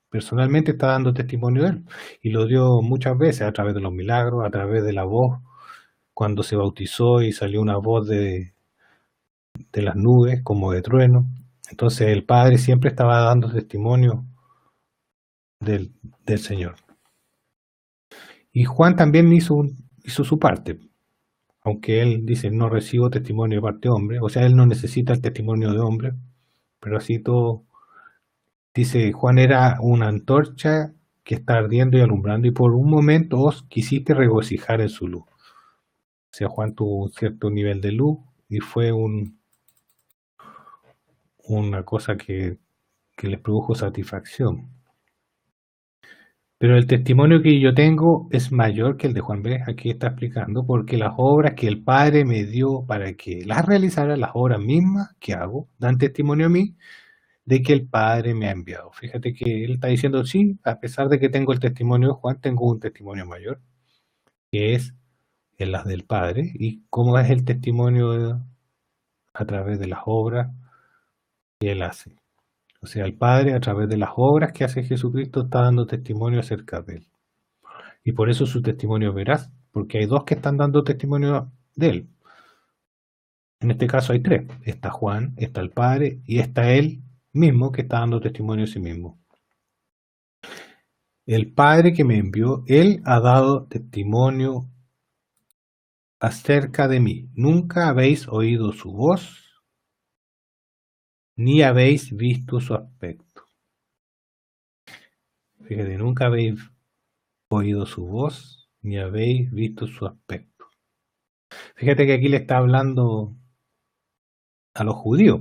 personalmente está dando testimonio de él. Y lo dio muchas veces a través de los milagros, a través de la voz cuando se bautizó y salió una voz de las nubes como de trueno. Entonces el Padre siempre estaba dando testimonio del Señor. Y Juan también hizo su parte, aunque él dice no recibo testimonio de parte de hombre, o sea, él no necesita el testimonio de hombre, pero así todo, dice Juan era una antorcha que está ardiendo y alumbrando, y por un momento os quisiste regocijar en su luz. O sea, Juan tuvo un cierto nivel de luz y fue una cosa que les produjo satisfacción. Pero el testimonio que yo tengo es mayor que el de Juan B. Aquí está explicando, porque las obras que el Padre me dio para que las realizara, las obras mismas que hago, dan testimonio a mí de que el Padre me ha enviado. Fíjate que él está diciendo, sí, a pesar de que tengo el testimonio de Juan, tengo un testimonio mayor, que es en las del Padre. ¿Y cómo es el testimonio a través de las obras que él hace? O sea, el Padre a través de las obras que hace Jesucristo está dando testimonio acerca de él. Y por eso su testimonio es veraz, porque hay dos que están dando testimonio de él. En este caso hay tres. Está Juan, está el Padre y está él mismo que está dando testimonio de sí mismo. El Padre que me envió, él ha dado testimonio acerca de mí. Nunca habéis oído su voz, ni habéis visto su aspecto. Fíjate, nunca habéis oído su voz, ni habéis visto su aspecto. Fíjate que aquí le está hablando a los judíos.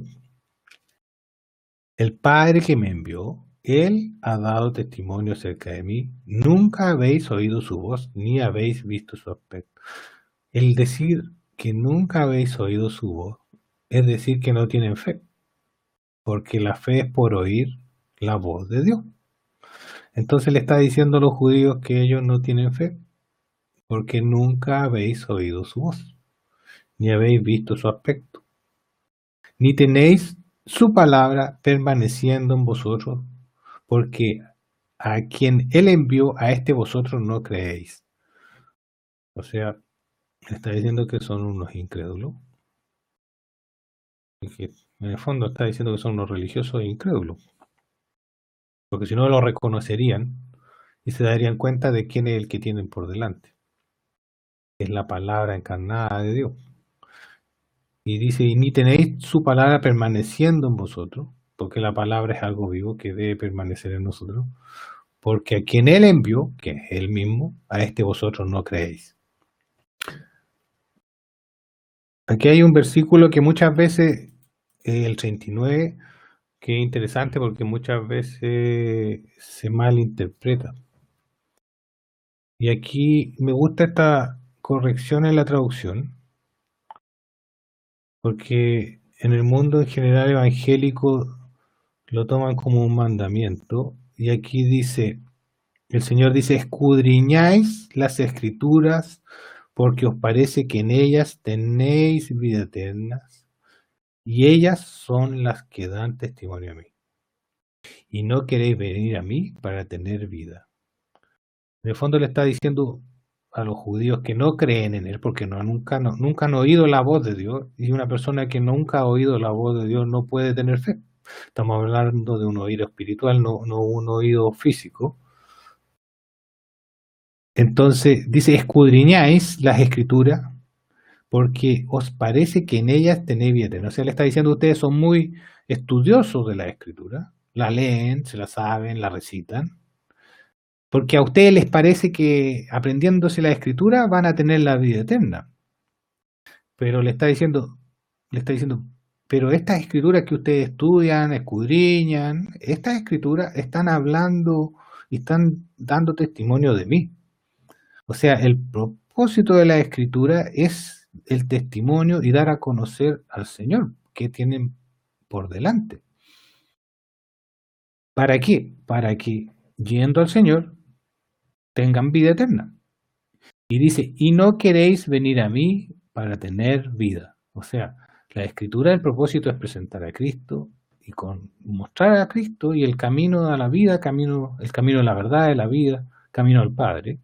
El Padre que me envió, él ha dado testimonio acerca de mí. Nunca habéis oído su voz, ni habéis visto su aspecto. El decir que nunca habéis oído su voz, es decir que no tienen fe, porque la fe es por oír la voz de Dios. Entonces le está diciendo a los judíos que ellos no tienen fe, porque nunca habéis oído su voz, ni habéis visto su aspecto, ni tenéis su palabra permaneciendo en vosotros, porque a quien él envió, a este vosotros no creéis. O sea, está diciendo que son unos incrédulos. Y que en el fondo está diciendo que son unos religiosos e incrédulos. Porque si no lo reconocerían y se darían cuenta de quién es el que tienen por delante. Es la palabra encarnada de Dios. Y dice, y ni tenéis su palabra permaneciendo en vosotros, porque la palabra es algo vivo que debe permanecer en nosotros, porque a quien él envió, que es él mismo, a este vosotros no creéis. Aquí hay un versículo que muchas veces, el 39, que es interesante porque muchas veces se malinterpreta. Y aquí me gusta esta corrección en la traducción, porque en el mundo en general evangélico lo toman como un mandamiento. Y aquí dice, el Señor dice, escudriñáis las escrituras porque os parece que en ellas tenéis vida eterna y ellas son las que dan testimonio a mí. Y no queréis venir a mí para tener vida. En el fondo le está diciendo a los judíos que no creen en él porque nunca han oído la voz de Dios, y una persona que nunca ha oído la voz de Dios no puede tener fe. Estamos hablando de un oído espiritual, no un oído físico. Entonces dice, escudriñáis las escrituras porque os parece que en ellas tenéis vida eterna. O sea, le está diciendo, ustedes son muy estudiosos de la escritura, la leen, se la saben, la recitan, porque a ustedes les parece que aprendiéndose la escritura van a tener la vida eterna. Pero le está diciendo, pero estas escrituras que ustedes estudian, escudriñan, estas escrituras están hablando y están dando testimonio de mí. O sea, el propósito de la escritura es el testimonio y dar a conocer al Señor que tienen por delante. ¿Para qué? Para que, yendo al Señor, tengan vida eterna. Y dice, y no queréis venir a mí para tener vida. O sea, la escritura, el propósito es presentar a Cristo y mostrar a Cristo y el camino a la vida, el camino de la verdad, de la vida, camino al Padre.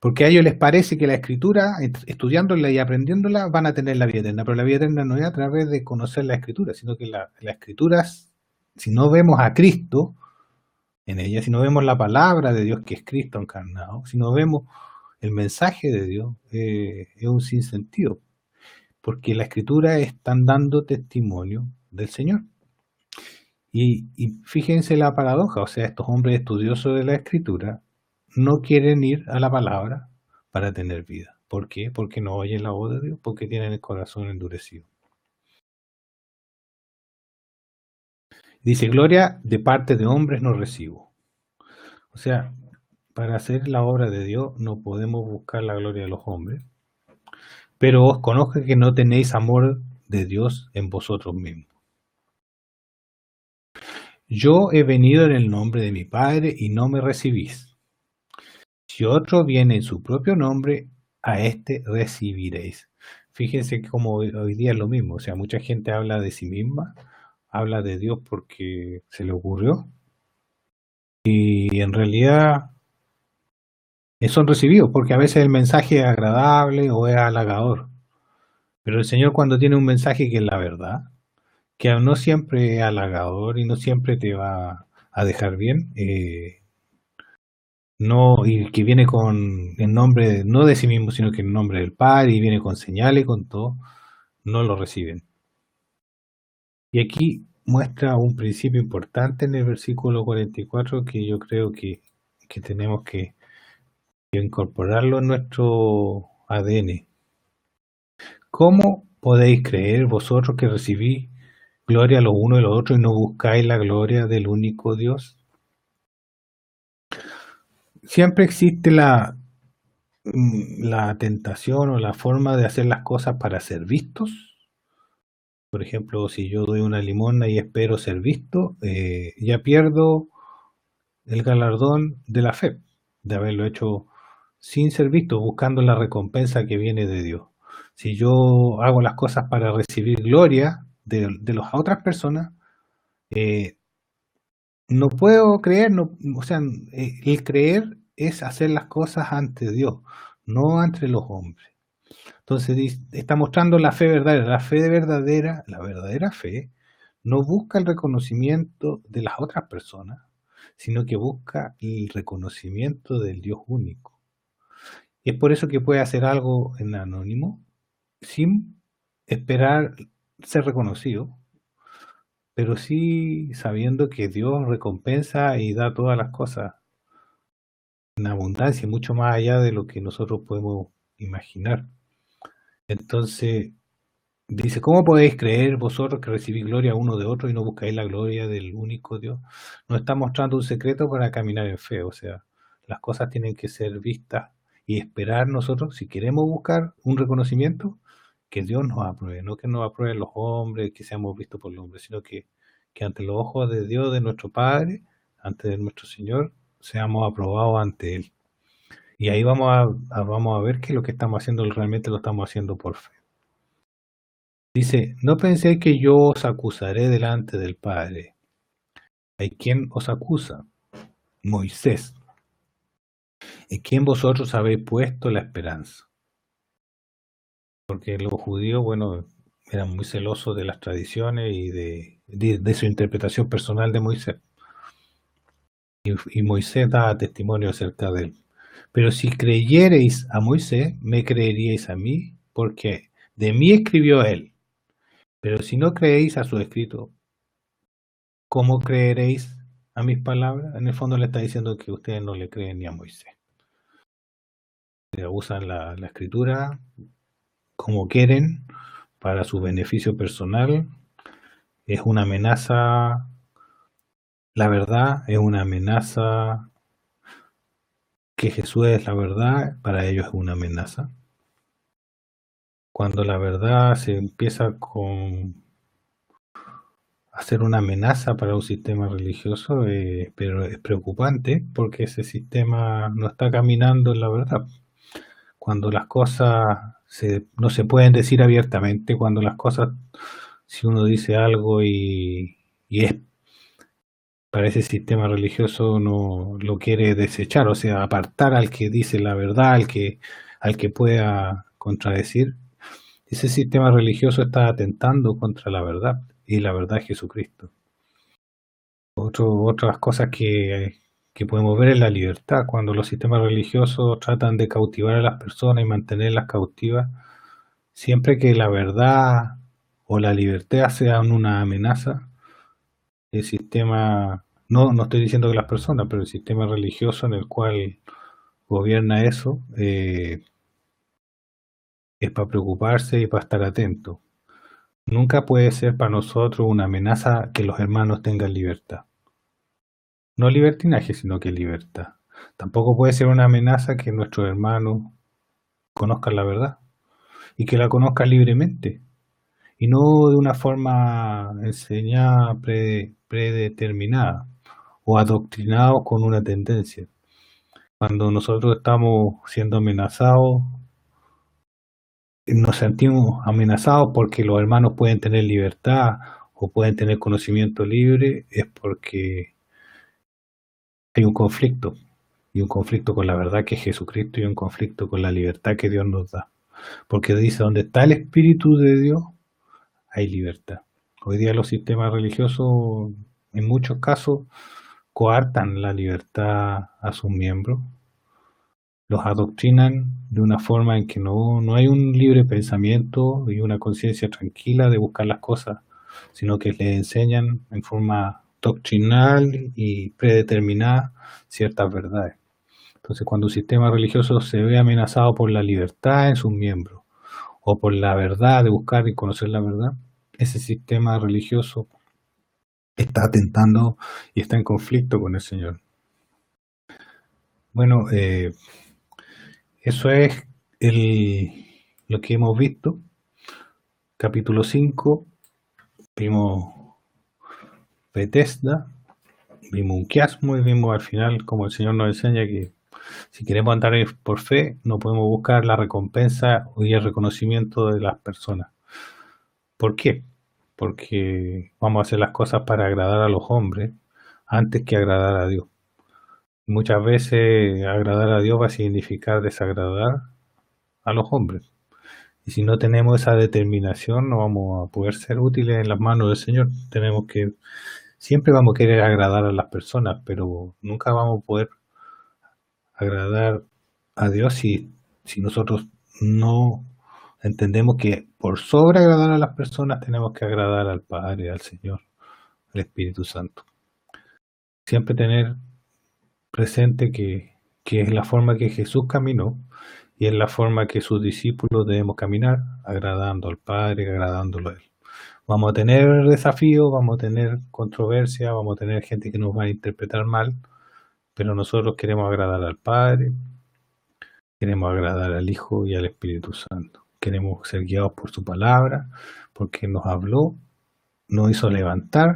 Porque a ellos les parece que la Escritura, estudiándola y aprendiéndola, van a tener la vida eterna. Pero la vida eterna no es a través de conocer la Escritura, sino que la Escritura, si no vemos a Cristo en ella, si no vemos la palabra de Dios que es Cristo encarnado, si no vemos el mensaje de Dios, es un sinsentido. Porque la Escritura están dando testimonio del Señor. Y fíjense la paradoja, o sea, estos hombres estudiosos de la Escritura no quieren ir a la palabra para tener vida. ¿Por qué? Porque no oyen la voz de Dios, porque tienen el corazón endurecido. Dice, gloria de parte de hombres no recibo. O sea, para hacer la obra de Dios no podemos buscar la gloria de los hombres, pero os conozco que no tenéis amor de Dios en vosotros mismos. Yo he venido en el nombre de mi Padre y no me recibís. Si otro viene en su propio nombre, a éste recibiréis. Fíjense cómo hoy día es lo mismo. O sea, mucha gente habla de sí misma, habla de Dios porque se le ocurrió. Y en realidad son recibidos porque a veces el mensaje es agradable o es halagador. Pero el Señor cuando tiene un mensaje que es la verdad, que no siempre es halagador y no siempre te va a dejar bien, no, y que viene con el nombre, no de sí mismo, sino que en nombre del Padre, y viene con señales y con todo, no lo reciben. Y aquí muestra un principio importante en el versículo 44 que yo creo que tenemos que incorporarlo en nuestro ADN. ¿Cómo podéis creer vosotros que recibís gloria a los unos y los otros y no buscáis la gloria del único Dios? Siempre existe la tentación o la forma de hacer las cosas para ser vistos. Por ejemplo, si yo doy una limosna y espero ser visto, ya pierdo el galardón de la fe, de haberlo hecho sin ser visto, buscando la recompensa que viene de Dios. Si yo hago las cosas para recibir gloria de las otras personas, no puedo creer, no, o sea, el creer es hacer las cosas ante Dios, no ante los hombres. Entonces está mostrando la fe verdadera. La verdadera fe, no busca el reconocimiento de las otras personas, sino que busca el reconocimiento del Dios único. Y es por eso que puede hacer algo en anónimo, sin esperar ser reconocido, pero sí sabiendo que Dios recompensa y da todas las cosas en abundancia, mucho más allá de lo que nosotros podemos imaginar. Entonces, dice, ¿cómo podéis creer vosotros que recibís gloria uno de otro y no buscáis la gloria del único Dios? Nos está mostrando un secreto para caminar en fe, o sea, las cosas tienen que ser vistas y esperar nosotros, si queremos buscar un reconocimiento, que Dios nos apruebe, no que nos aprueben los hombres, que seamos vistos por los hombres, sino que ante los ojos de Dios, de nuestro Padre, ante de nuestro Señor, seamos aprobados ante Él. Y ahí vamos a ver que lo que estamos haciendo realmente lo estamos haciendo por fe. Dice, no penséis que yo os acusaré delante del Padre. ¿Hay quien os acusa? Moisés, en quien vosotros habéis puesto la esperanza. Porque los judíos, bueno, eran muy celosos de las tradiciones y de su interpretación personal de Moisés. Y Moisés da testimonio acerca de él. Pero si creyereis a Moisés, me creeríais a mí, porque de mí escribió él. Pero si no creéis a su escrito, ¿cómo creeréis a mis palabras? En el fondo le está diciendo que ustedes no le creen ni a Moisés. Usan la escritura como quieren, para su beneficio personal. Es una amenaza, la verdad es una amenaza, que Jesús es la verdad, para ellos es una amenaza. Cuando la verdad se empieza a ser una amenaza para un sistema religioso, pero es preocupante porque ese sistema no está caminando en la verdad. Cuando las cosas no se pueden decir abiertamente, cuando las cosas, si uno dice algo y es para ese sistema religioso no lo quiere desechar, o sea, apartar al que dice la verdad, al que pueda contradecir. Ese sistema religioso está atentando contra la verdad, y la verdad es Jesucristo. Otras cosas que podemos ver es la libertad. Cuando los sistemas religiosos tratan de cautivar a las personas y mantenerlas cautivas, siempre que la verdad o la libertad sean una amenaza, el sistema, no estoy diciendo que las personas, pero el sistema religioso en el cual gobierna eso, es para preocuparse y para estar atento. Nunca puede ser para nosotros una amenaza que los hermanos tengan libertad. No libertinaje, sino que libertad. Tampoco puede ser una amenaza que nuestros hermanos conozcan la verdad y que la conozcan libremente y no de una forma enseñada predeterminada o adoctrinados con una tendencia. Cuando nosotros estamos siendo amenazados, nos sentimos amenazados porque los hermanos pueden tener libertad o pueden tener conocimiento libre, es porque hay un conflicto, y un conflicto con la verdad que es Jesucristo y un conflicto con la libertad que Dios nos da. Porque dice, donde está el Espíritu de Dios, hay libertad. Hoy día los sistemas religiosos, en muchos casos, coartan la libertad a sus miembros, los adoctrinan de una forma en que no hay un libre pensamiento y una conciencia tranquila de buscar las cosas, sino que les enseñan en forma doctrinal y predeterminada ciertas verdades. Entonces, cuando un sistema religioso se ve amenazado por la libertad en sus miembros o por la verdad de buscar y conocer la verdad, ese sistema religioso está atentando y está en conflicto con el Señor. Bueno, eso es lo que hemos visto. Capítulo 5, vimos Bethesda, vimos un quiasmo y vimos al final como el Señor nos enseña que si queremos andar por fe, no podemos buscar la recompensa y el reconocimiento de las personas. ¿Por qué? Porque vamos a hacer las cosas para agradar a los hombres antes que agradar a Dios. Muchas veces agradar a Dios va a significar desagradar a los hombres. Y si no tenemos esa determinación, no vamos a poder ser útiles en las manos del Señor. Siempre vamos a querer agradar a las personas, pero nunca vamos a poder agradar a Dios si nosotros no entendemos que por sobre agradar a las personas tenemos que agradar al Padre, al Señor, al Espíritu Santo. Siempre tener presente que es la forma que Jesús caminó y es la forma que sus discípulos debemos caminar, agradando al Padre, agradándolo a Él. Vamos a tener desafíos, vamos a tener controversia, vamos a tener gente que nos va a interpretar mal, pero nosotros queremos agradar al Padre, queremos agradar al Hijo y al Espíritu Santo. Queremos ser guiados por su palabra, porque nos habló, nos hizo levantar,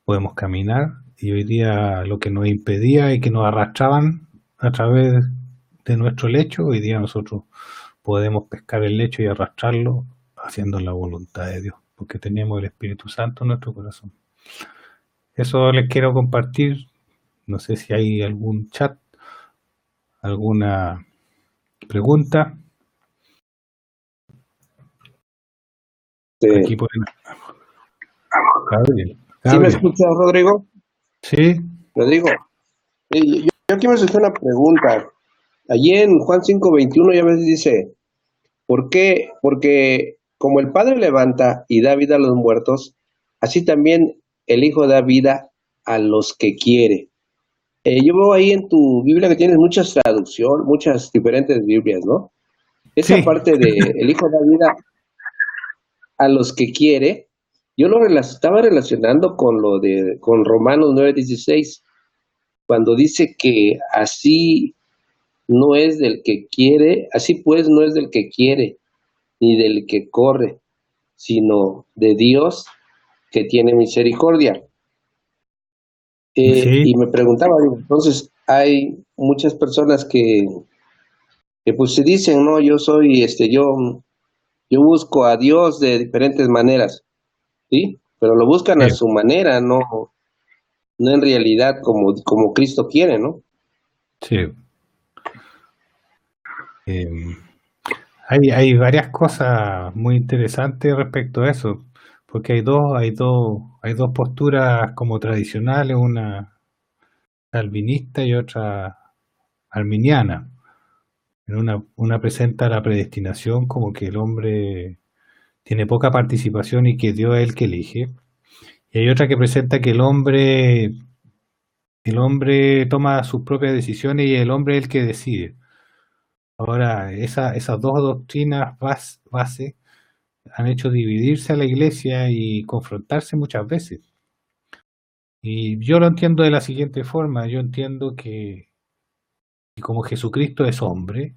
podemos caminar, y hoy día lo que nos impedía y que nos arrastraban a través de nuestro lecho, hoy día nosotros podemos pescar el lecho y arrastrarlo haciendo la voluntad de Dios, porque tenemos el Espíritu Santo en nuestro corazón. Eso les quiero compartir. No sé si hay algún chat, alguna pregunta. Aquí pueden. Gabriel. ¿Sí me escuchas, Rodrigo? Sí. Rodrigo, yo aquí me surgió una pregunta. Allí en Juan 5:21 ya ves dice, ¿por qué? Porque como el Padre levanta y da vida a los muertos, así también el Hijo da vida a los que quiere. Yo veo ahí en tu Biblia que tienes muchas traducciones, muchas diferentes Biblias, ¿no? Esa Sí. parte de el Hijo da vida a los que quiere, yo lo estaba relacionando con Romanos 9:16, cuando dice que así no es del que quiere, así pues no es del que quiere, ni del que corre, sino de Dios que tiene misericordia. Sí. Y me preguntaba, entonces hay muchas personas que pues se dicen, no, yo soy, yo busco a Dios de diferentes maneras, ¿sí? Pero lo buscan a Sí. su manera, no, no en realidad como Cristo quiere, ¿no? Sí. Hay varias cosas muy interesantes respecto a eso, porque hay dos posturas como tradicionales, una calvinista y otra arminiana. Una presenta la predestinación como que el hombre tiene poca participación y que Dios es el que elige. Y hay otra que presenta que el hombre toma sus propias decisiones y el hombre es el que decide. Ahora, esas dos doctrinas base han hecho dividirse a la iglesia y confrontarse muchas veces. Y yo lo entiendo de la siguiente forma, yo entiendo que como Jesucristo es hombre,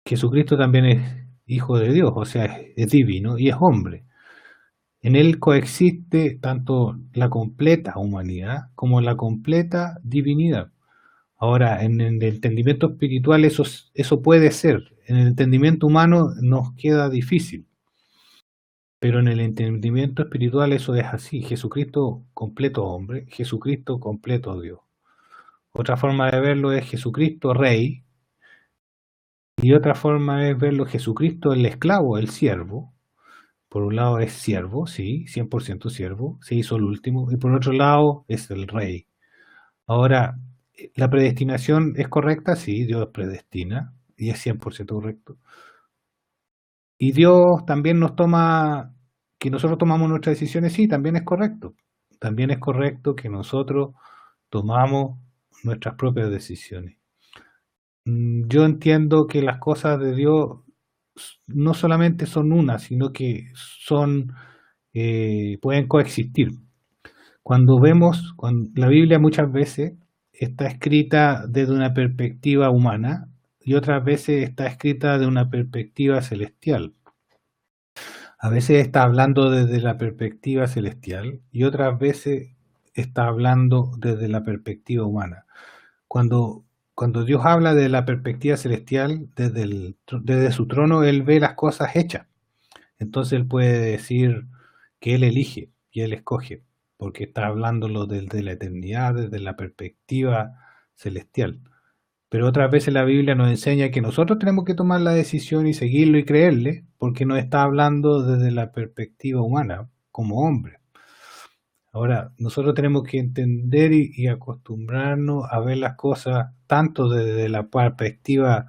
Jesucristo también es hijo de Dios, o sea, es divino y es hombre. En él coexiste tanto la completa humanidad como la completa divinidad. Ahora, en el entendimiento espiritual eso puede ser, en el entendimiento humano nos queda difícil, pero en el entendimiento espiritual eso es así. Jesucristo completo hombre, Jesucristo completo Dios. Otra forma de verlo es Jesucristo rey, y otra forma es verlo Jesucristo el esclavo, el siervo. Por un lado es siervo, sí, 100% siervo, se hizo el último, y por otro lado es el rey. Ahora, ¿la predestinación es correcta? Sí, Dios predestina, y es 100% correcto. Y Dios también nos toma, que nosotros tomamos nuestras decisiones, sí, también es correcto. También es correcto que nosotros tomamos nuestras propias decisiones. Yo entiendo que las cosas de Dios no solamente son una, sino que pueden coexistir. Cuando la Biblia muchas veces está escrita desde una perspectiva humana y otras veces está escrita de una perspectiva celestial. A veces está hablando desde la perspectiva celestial y otras veces está hablando desde la perspectiva humana. Cuando, cuando Dios habla de la perspectiva celestial, desde su trono, Él ve las cosas hechas. Entonces Él puede decir que Él elige y Él escoge, porque está hablándolo desde la eternidad, desde la perspectiva celestial. Pero otras veces la Biblia nos enseña que nosotros tenemos que tomar la decisión y seguirlo y creerle, porque nos está hablando desde la perspectiva humana, como hombre. Ahora, nosotros tenemos que entender y acostumbrarnos a ver las cosas tanto desde la perspectiva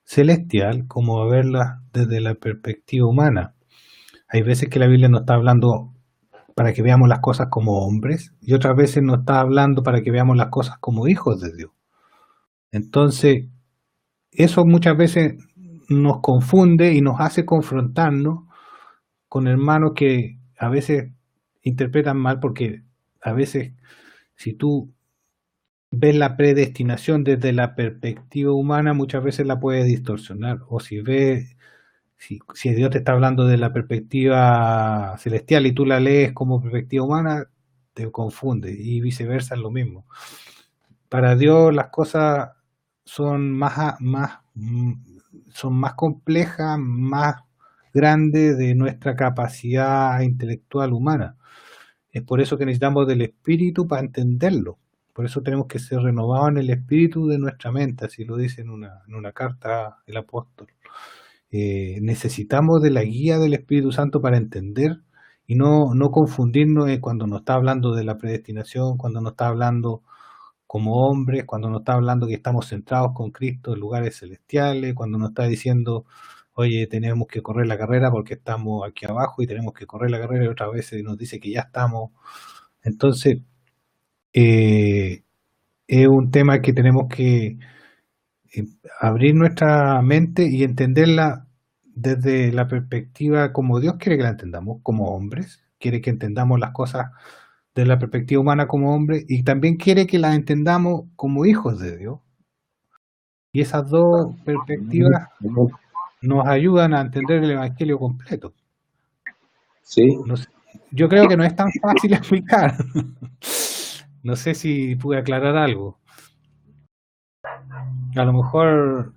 celestial como a verlas desde la perspectiva humana. Hay veces que la Biblia nos está hablando para que veamos las cosas como hombres y otras veces nos está hablando para que veamos las cosas como hijos de Dios. Entonces, eso muchas veces nos confunde y nos hace confrontarnos con hermanos que a veces interpretan mal, porque a veces si tú ves la predestinación desde la perspectiva humana, muchas veces la puedes distorsionar. O si Dios te está hablando de la perspectiva celestial y tú la lees como perspectiva humana, te confunde, y viceversa es lo mismo. Para Dios las cosas son son más complejas, más grandes de nuestra capacidad intelectual humana. Es por eso que necesitamos del espíritu para entenderlo. Por eso tenemos que ser renovados en el espíritu de nuestra mente, así lo dice en una carta el apóstol. Necesitamos de la guía del Espíritu Santo para entender y no confundirnos cuando nos está hablando de la predestinación, cuando nos está hablando como hombres, cuando nos está hablando que estamos centrados con Cristo en lugares celestiales, cuando nos está diciendo, oye, tenemos que correr la carrera porque estamos aquí abajo y tenemos que correr la carrera, y otras veces nos dice que ya estamos. Entonces, es un tema que tenemos que abrir nuestra mente y entenderla desde la perspectiva como Dios quiere que la entendamos, como hombres, quiere que entendamos las cosas desde la perspectiva humana como hombres, y también quiere que las entendamos como hijos de Dios. Y esas dos perspectivas nos ayudan a entender el Evangelio completo. Sí. No sé, yo creo que no es tan fácil explicar. No sé si pude aclarar algo. A lo mejor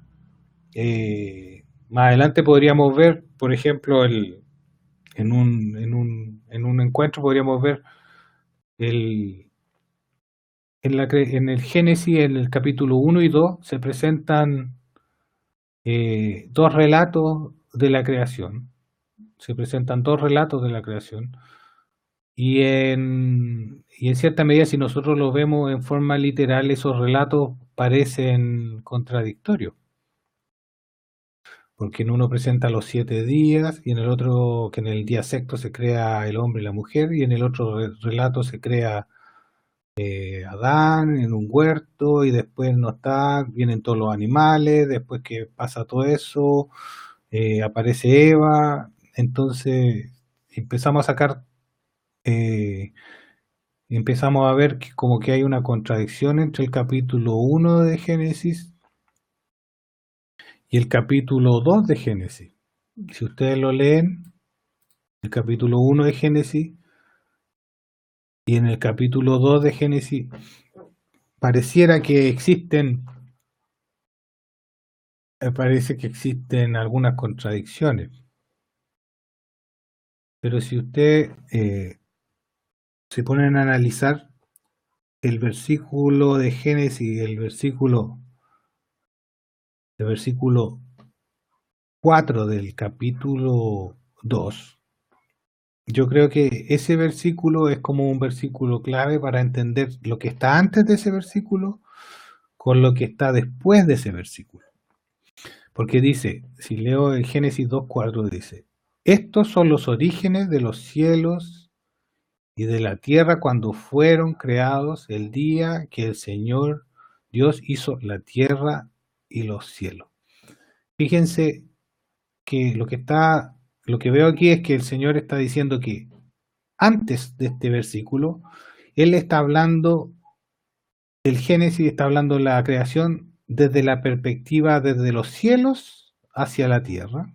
más adelante podríamos ver, por ejemplo, en un encuentro podríamos ver el, en el Génesis, en el capítulo 1 y 2, se presentan dos relatos de la creación. Se presentan dos relatos de la creación. Y en cierta medida, si nosotros lo vemos en forma literal, esos relatos parecen contradictorios. Porque en uno presenta los 7 días y en el otro, que en el día sexto se crea el hombre y la mujer, y en el otro relato se crea Adán en un huerto y después no está, vienen todos los animales, después que pasa todo eso, aparece Eva, entonces empezamos a sacar, eh, empezamos a ver que como que hay una contradicción entre el capítulo 1 de Génesis y el capítulo 2 de Génesis. Si ustedes lo leen, el capítulo 1 de Génesis y en el capítulo 2 de Génesis, pareciera que existen, parece que existen algunas contradicciones. Pero si usted se ponen a analizar el versículo de Génesis, el versículo 4 del capítulo 2, yo creo que ese versículo es como un versículo clave para entender lo que está antes de ese versículo con lo que está después de ese versículo. Porque dice, si leo el Génesis 2:4, dice, estos son los orígenes de los cielos y de la tierra cuando fueron creados el día que el Señor Dios hizo la tierra y los cielos. Fíjense que lo que veo aquí es que el Señor está diciendo que antes de este versículo, Él está hablando, el Génesis está hablando de la creación desde la perspectiva desde los cielos hacia la tierra.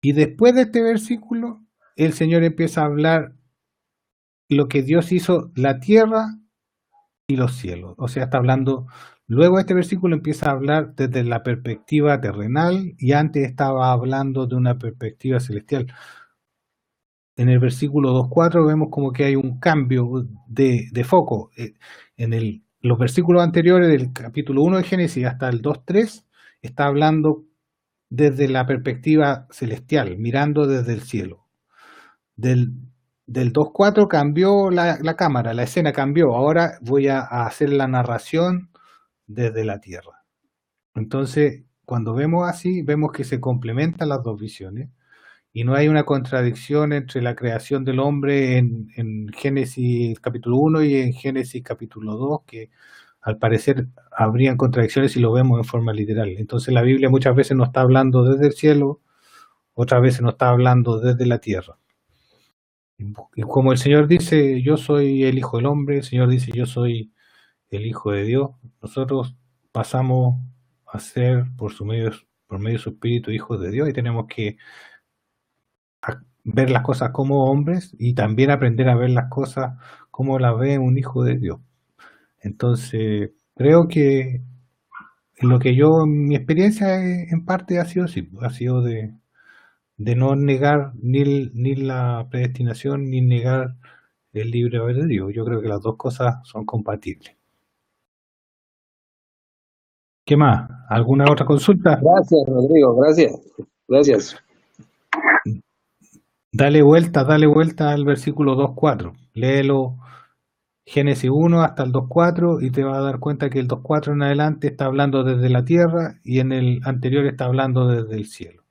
Y después de este versículo, el Señor empieza a hablar lo que Dios hizo, la tierra y los cielos. O sea, está hablando, luego este versículo empieza a hablar desde la perspectiva terrenal y antes estaba hablando de una perspectiva celestial. En el versículo 2:4 vemos como que hay un cambio de foco. En los versículos anteriores del capítulo 1 de Génesis hasta el 2:3 está hablando desde la perspectiva celestial, mirando desde el cielo. Del, del 2:4 cambió la cámara, la escena cambió. Ahora voy a hacer la narración desde la tierra. Entonces, cuando vemos así, vemos que se complementan las dos visiones y no hay una contradicción entre la creación del hombre en Génesis capítulo 1 y en Génesis capítulo 2, que al parecer habrían contradicciones si lo vemos en forma literal. Entonces la Biblia muchas veces no está hablando desde el cielo, otras veces no está hablando desde la tierra. Y como el Señor dice, yo soy el Hijo del Hombre, el Señor dice, yo soy el Hijo de Dios, nosotros pasamos a ser por medio de su Espíritu hijos de Dios y tenemos que ver las cosas como hombres y también aprender a ver las cosas como las ve un hijo de Dios. Entonces, creo que lo que yo, mi experiencia en parte ha sido así, ha sido de no negar ni la predestinación ni negar el libre albedrío. Yo creo que las dos cosas son compatibles. ¿Qué más? ¿Alguna otra consulta? Gracias, Rodrigo, gracias. Gracias. Dale vuelta al versículo 2:4. Léelo Génesis 1 hasta el 2:4 y te vas a dar cuenta que el 2:4 en adelante está hablando desde la tierra y en el anterior está hablando desde el cielo.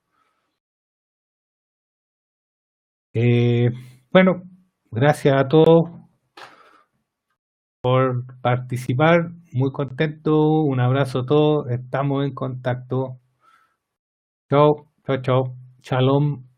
Bueno, gracias a todos por participar, muy contento, un abrazo a todos, estamos en contacto. Chao, chao, chao, shalom.